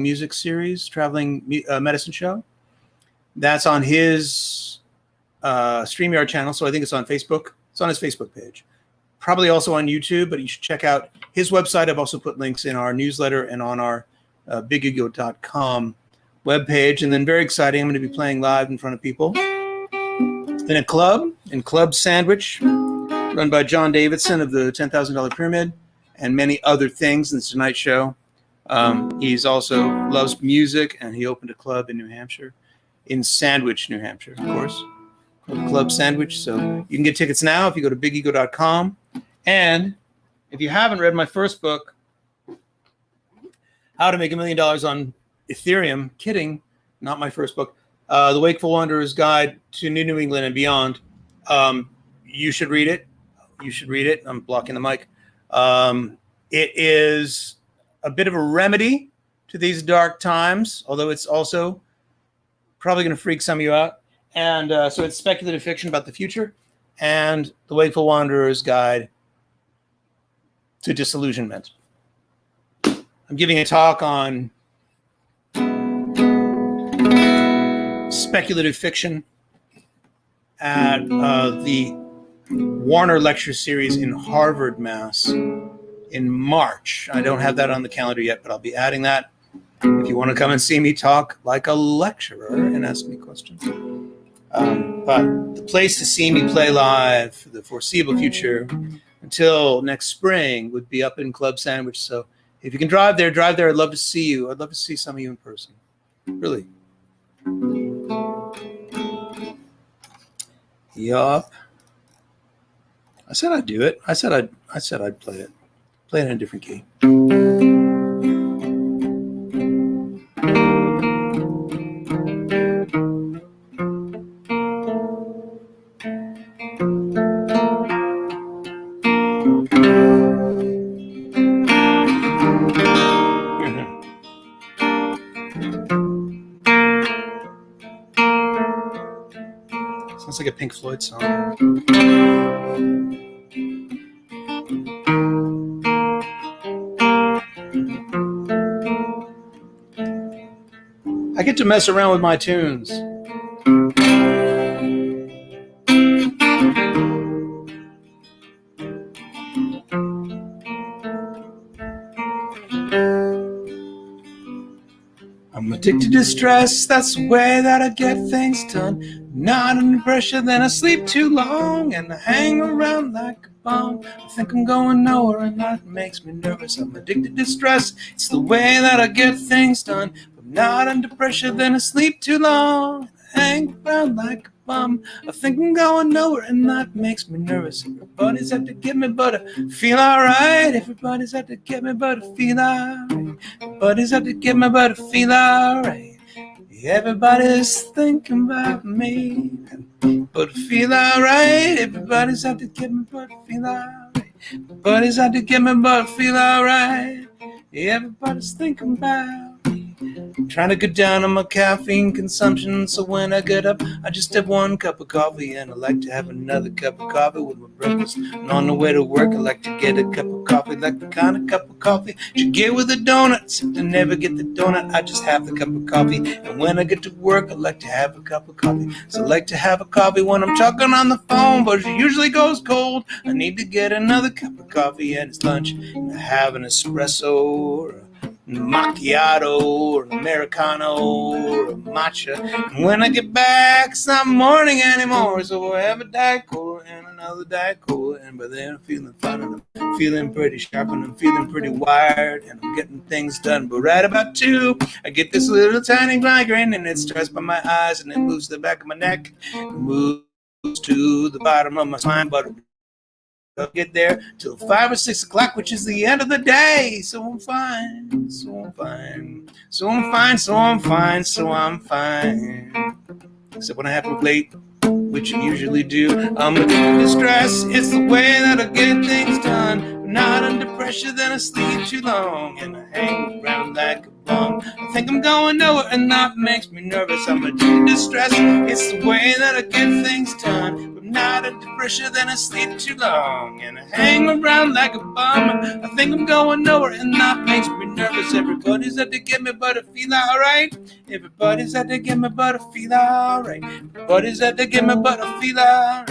music series, traveling medicine show. That's on his StreamYard channel, so I think it's on Facebook. It's on his Facebook page. Probably also on YouTube, but you should check out his website. I've also put links in our newsletter and on our bigego.com webpage. And then, very exciting, I'm going to be playing live in front of people in a club, in Club Sandwich, run by John Davidson of the $10,000 Pyramid, and many other things in the Tonight Show. He's also loves music, and he opened a club in New Hampshire, in Sandwich, New Hampshire, of course, called Club Sandwich. So you can get tickets now if you go to bigego.com. And if you haven't read my first book, How to Make $1 Million on Ethereum, kidding, not my first book, The Wakeful Wanderer's Guide to New England and Beyond, you should read it. You should read it. I'm blocking the mic. It is a bit of a remedy to these dark times, although it's also probably going to freak some of you out. And so it's speculative fiction about the future, and The Wakeful Wanderer's Guide to Disillusionment. I'm giving a talk on speculative fiction at the Warner Lecture Series in Harvard, Mass. in March. I don't have that on the calendar yet, but I'll be adding that. If you want to come and see me talk like a lecturer and ask me questions. But the place to see me play live for the foreseeable future until next spring would be up in Club Sandwich. So if you can drive there, drive there. I'd love to see you. I'd love to see some of you in person. Really. Yup. I said I'd do it. I said I'd play it. Play it in a different key. Sounds like a Pink Floyd song. I get to mess around with my tunes. I'm addicted to stress, that's the way that I get things done. Not under pressure, then I sleep too long and I hang around like a bomb. I think I'm going nowhere and that makes me nervous. I'm addicted to stress, it's the way that I get things done. But not under pressure, then I sleep too long and I hang around like a bum. I think I'm going nowhere, and that makes me nervous. Everybody's out to get me, but I feel alright. Everybody's out to get me, but I feel alright. Everybody's out to get me, but I feel alright. Everybody's thinking about me, but I feel alright. Everybody's out to get me, but I feel alright. Everybody's out to get me, but I feel alright. Everybody's thinking about me. I'm trying to cut down on my caffeine consumption, so when I get up, I just have one cup of coffee, and I like to have another cup of coffee with my breakfast. And on the way to work, I like to get a cup of coffee, like the kind of cup of coffee you get with a donut. Except I never get the donut, I just have the cup of coffee. And when I get to work, I like to have a cup of coffee. So I like to have a coffee when I'm talking on the phone, but it usually goes cold. I need to get another cup of coffee, and it's lunch, and I have an espresso or a macchiato or an americano or a matcha. And when I get back, it's not morning anymore, so I have a Diet Cola and another Diet Cola. And by then I'm feeling fine, and I'm feeling pretty sharp, and I'm feeling pretty wired, and I'm getting things done. But right about 2, I get this little tiny migraine, and it starts by my eyes, and it moves to the back of my neck, it moves to the bottom of my spine, but I'll get there till 5 or 6 o'clock, which is the end of the day. So I'm fine, so I'm fine, so I'm fine, so I'm fine, so I'm fine. Except when I have to work late, which I usually do. I'm addicted to stress, it's the way that I get things done. Not under pressure, then I sleep too long, and I hang around like a bum. I think I'm going nowhere, and that makes me nervous. I'm addicted to stress, it's the way that I get things done. But not under pressure, then I sleep too long, and I hang around like a bum. I think I'm going nowhere, and that makes me nervous. Everybody's out to get me, but I feel alright. Everybody's out to get me, but I feel alright. Everybody's out to get me, but I feel alright.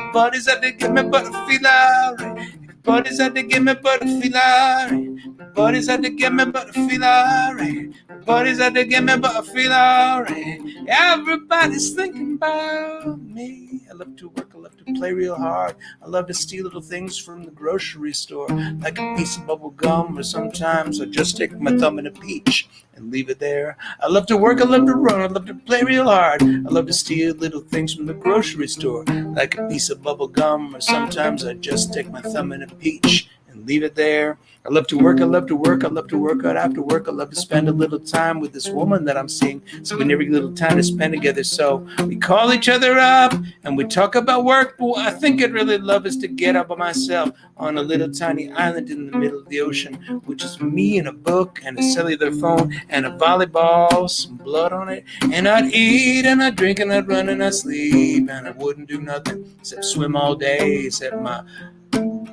Everybody's out to get me, but I feel alright. Everybody's out to get me, but I feel alright. Everybody's out to get me, but I feel alright. Everybody's out to get me, but I feel alright. Everybody's thinking about me. I love to work, I love to play real hard. I love to steal little things from the grocery store, like a piece of bubble gum, or sometimes I just stick my thumb in a peach and leave it there. I love to work, I love to run, I love to play real hard. I love to steal little things from the grocery store, like a piece of bubble gum, or sometimes I just stick my thumb in a peach and leave it there. I love to work, I love to work, I love to work out after work. I love to spend a little time with this woman that I'm seeing. So we never get a little time to spend together. So we call each other up and we talk about work. But what I think I'd really love is to get up by myself on a little tiny island in the middle of the ocean, which is me and a book and a cellular phone and a volleyball, some blood on it. And I'd eat and I'd drink and I'd run and I'd sleep, and I wouldn't do nothing except swim all day, except my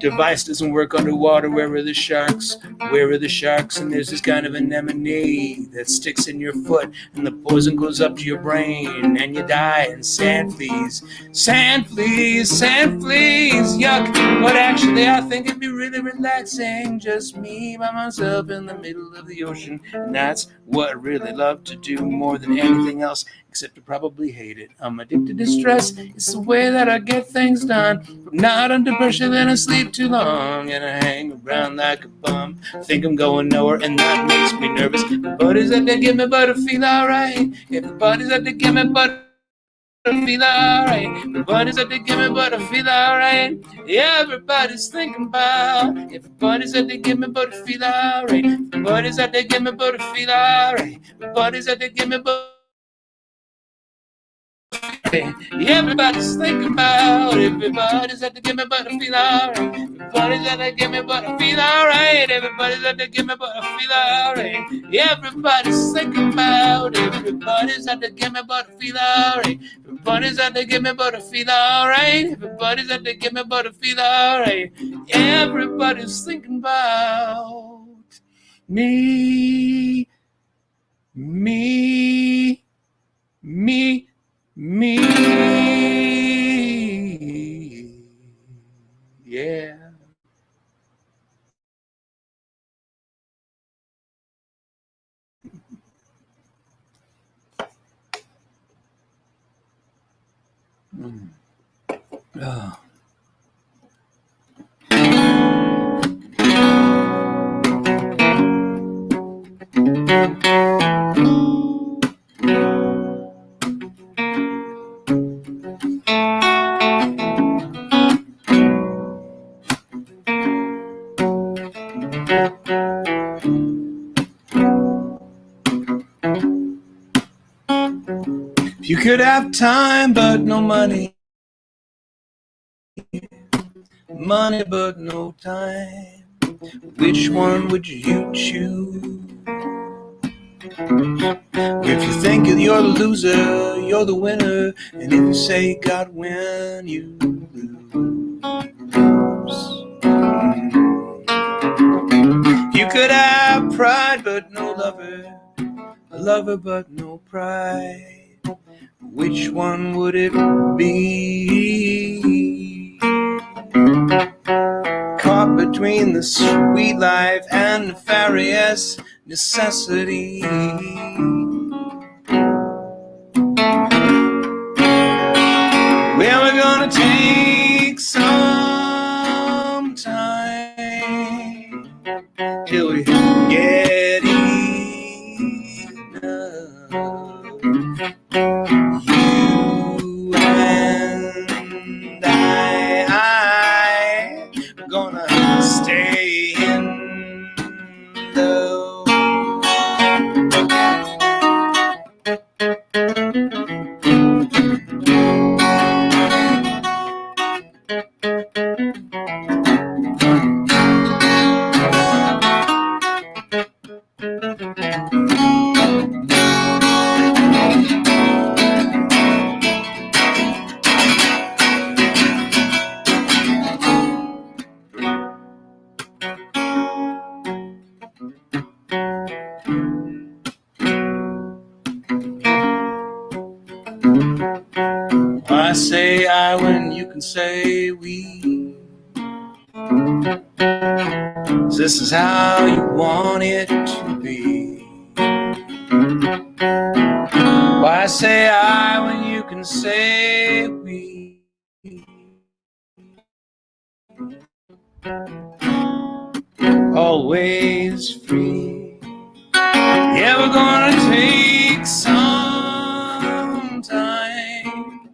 device doesn't work underwater. Where are the sharks? Where are the sharks? And there's this kind of anemone that sticks in your foot, and the poison goes up to your brain, and you die. And sand fleas, sand fleas, sand fleas, yuck. But actually, I think it'd be really relaxing, just me by myself in the middle of the ocean. And that's what I really love to do more than anything else, except to probably hate it. I'm addicted to stress. It's the way that I get things done. I'm not under pressure, then I sleep too long, and I hang around like a bum. I think I'm going nowhere, and that makes me nervous. Everybody's out to get me, but I feel alright. Everybody's out to get me, but I feel alright. Everybody's out to get me, but I feel alright. Yeah, everybody's thinking about. Everybody's out to get me, but I feel alright. Everybody's out to get me, but I feel alright. Everybody's out to get me, but everybody's thinking about. Everybody's out to get me, but I feel alright. Everybody's out to get me, but I feel alright. Everybody's out to get me, but I feel alright. Everybody's thinking about. Everybody's out to get me, but I feel alright. Everybody's out to get me, but I feel alright. Everybody's out to get me, but I feel alright. Everybody's thinking about me, me, me. Me, yeah. Mm. Oh. could have time but no money, money but no time. Which one would you choose? If you think you're the loser, you're the winner. And if you say God win, you lose. You could have pride but no lover, a lover but no pride. Which one would it be? Caught between the sweet life and nefarious necessity. Well, we're gonna take some time till we get enough. You and I are gonna stay in love. I say I when you can say we. This is how you want it to be. Why say I when you can say we? Always free. Yeah, we're gonna take some time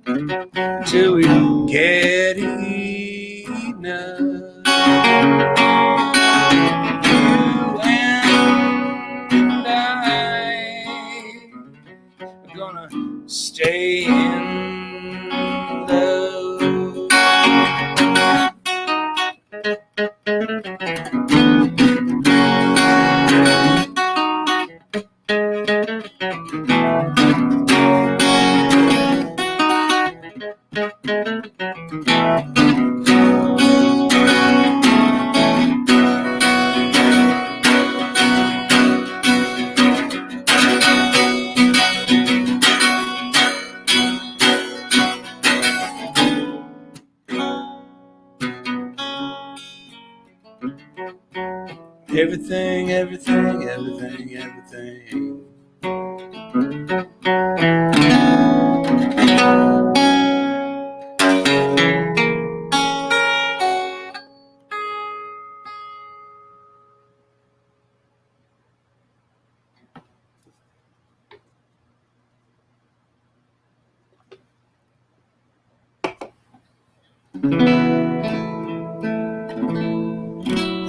till we get enough. You and I are gonna stay in love. Everything, everything, everything, everything.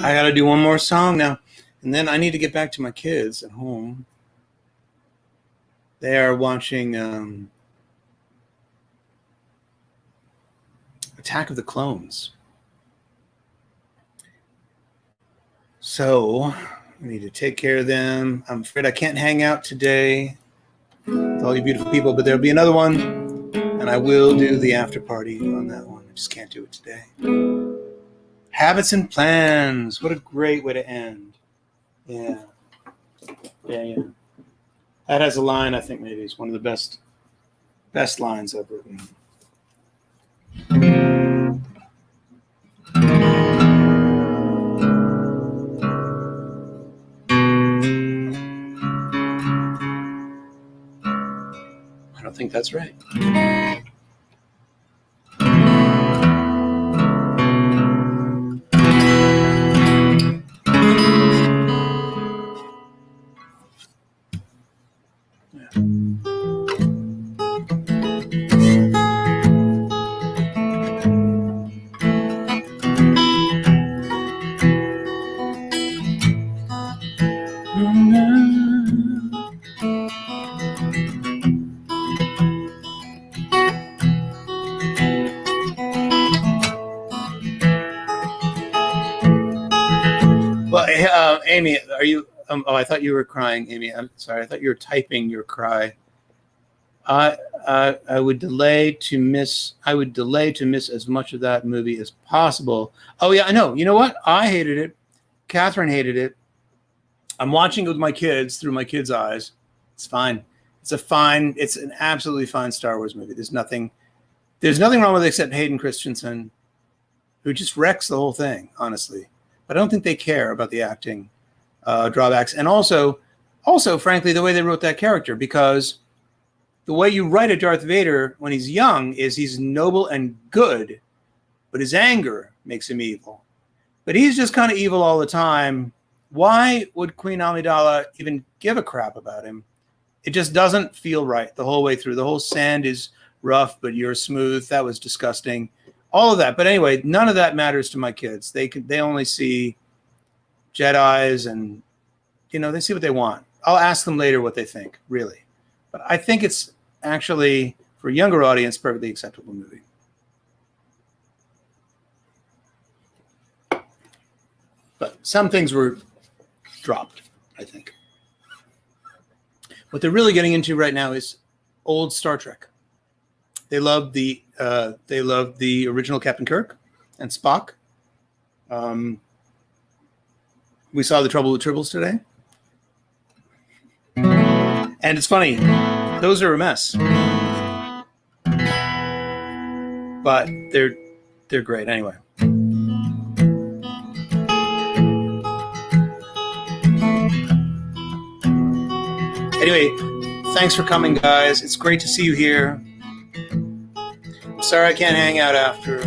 I gotta do one more song now, and then I need to get back to my kids at home. They are watching Attack of the Clones. So I need to take care of them. I'm afraid I can't hang out today with all you beautiful people, but there'll be another one, and I will do the after party on that one. I just can't do it today. Habits and plans. What a great way to end. Yeah. That has a line I think maybe is one of the best lines I've written. I don't think that's right. Amy, are you? Oh, I thought you were crying, Amy. I'm sorry. I thought you were typing your cry. I would delay to miss. I would delay to miss as much of that movie as possible. Oh yeah, I know. You know what? I hated it. Catherine hated it. I'm watching it with my kids through my kids' eyes. It's fine. It's an absolutely fine Star Wars movie. There's nothing wrong with it except Hayden Christensen, who just wrecks the whole thing, honestly. But I don't think they care about the acting drawbacks. And also, frankly, the way they wrote that character, because the way you write a Darth Vader when he's young is he's noble and good, but his anger makes him evil. But he's just kind of evil all the time. Why would Queen Amidala even give a crap about him? It just doesn't feel right the whole way through. The whole sand is rough, but you're smooth. That was disgusting. All of that. But anyway, none of that matters to my kids. They only see Jedis and, they see what they want. I'll ask them later what they think, really. But I think it's actually, for a younger audience, perfectly acceptable movie. But some things were dropped, I think. What they're really getting into right now is old Star Trek. They love the original Captain Kirk and Spock. We saw The Trouble with Tribbles today. And it's funny, those are a mess. But they're great anyway. Anyway, thanks for coming, guys. It's great to see you here. I'm sorry I can't hang out after.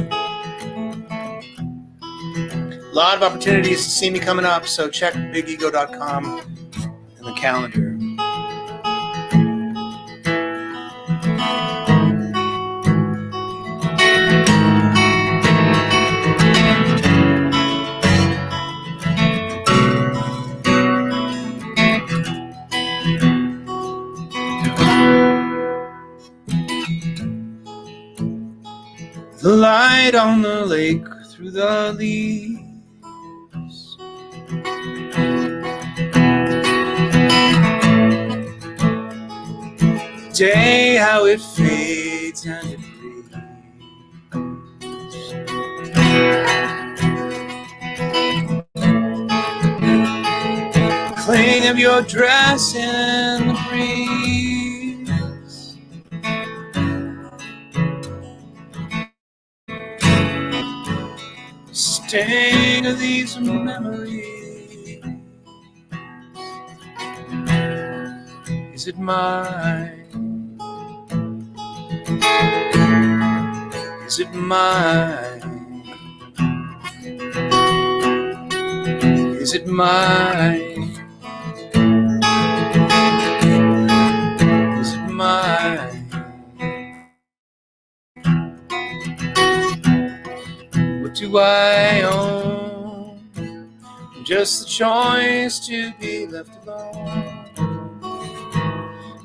A lot of opportunities to see me coming up, so check bigego.com and the calendar. The light on the lake through the leaves. Day, how it fades and it breathes. Cling of your dress in the breeze. Sting of these memories. Is it mine? Is it mine? Is it mine? Is it mine? What do I own? Just the choice to be left alone.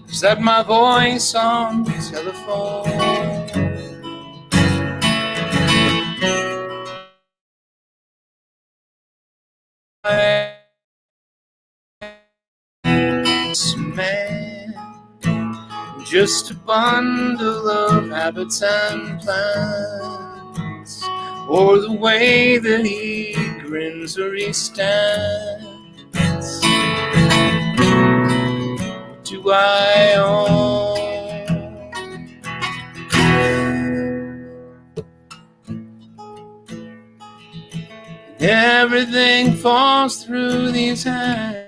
Is that my voice on the telephone? Man, just a bundle of habits and plans, or the way that he grins or he stands. What do I own? Everything falls through these hands.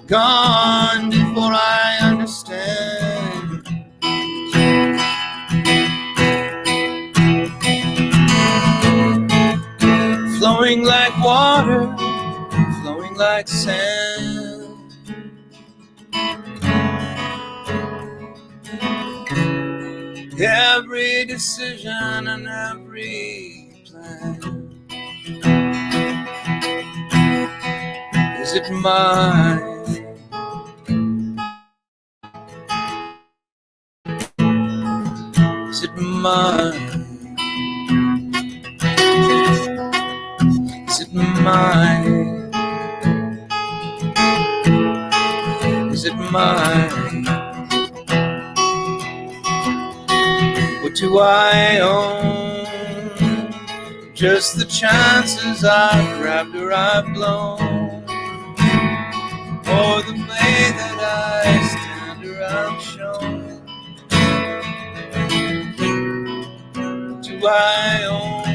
Gone before I understand. Flowing like water, flowing like sand. Every decision and every plan. Is it mine? Is it mine? Is it mine? Is it mine? What do I own? Just the chances I've grabbed or I've blown, or the way that I stand or I've shown. What do I own?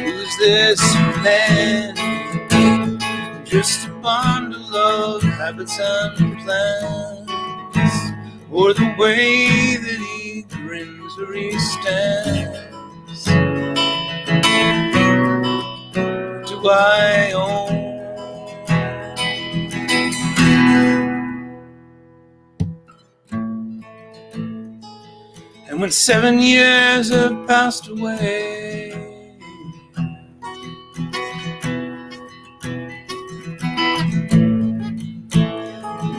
Who's this man? Just a bundle of habits and plans, or the way that he grins or he stands. Do I own? And when 7 years have passed away,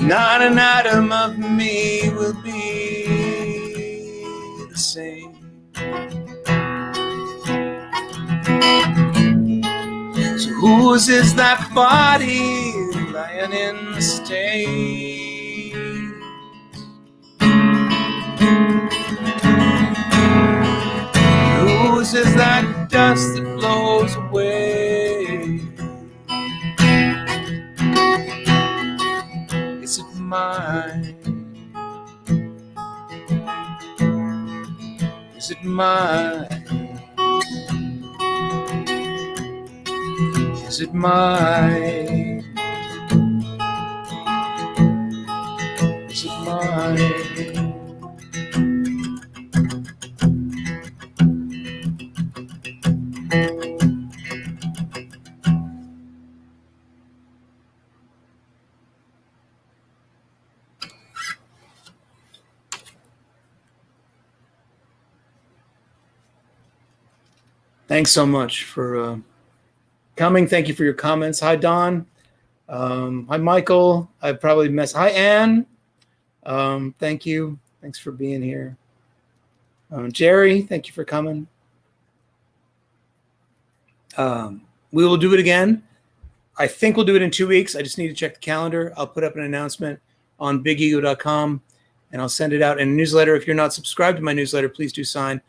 not an atom of me will be the same. So whose is that body lying in the state? Whose is that dust that blows away? Is it mine? Is it mine? Is it mine? Is it mine? Thanks so much for coming. Thank you for your comments. Hi, Don. Hi, Michael. I probably messed. Hi, Anne. Thank you. Thanks for being here. Jerry, thank you for coming. We will do it again. I think we'll do it in 2 weeks. I just need to check the calendar. I'll put up an announcement on bigego.com, and I'll send it out in a newsletter. If you're not subscribed to my newsletter, please do sign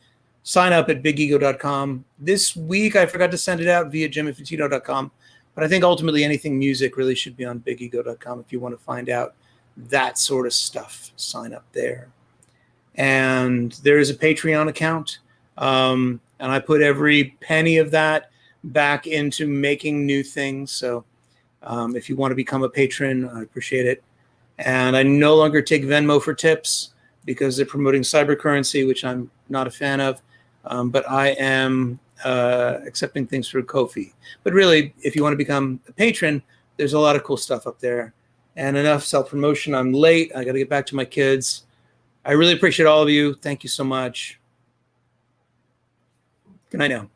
up at bigego.com. This week, I forgot to send it out via jimmyfatito.com, but I think ultimately anything music really should be on bigego.com. If you want to find out that sort of stuff, sign up there. And there is a Patreon account, and I put every penny of that back into making new things. So if you want to become a patron, I appreciate it. And I no longer take Venmo for tips because they're promoting cyber currency, which I'm not a fan of. But I am accepting things through Ko-fi. But really, if you want to become a patron, there's a lot of cool stuff up there. And enough self-promotion. I'm late. I got to get back to my kids. I really appreciate all of you. Thank you so much. Good night now.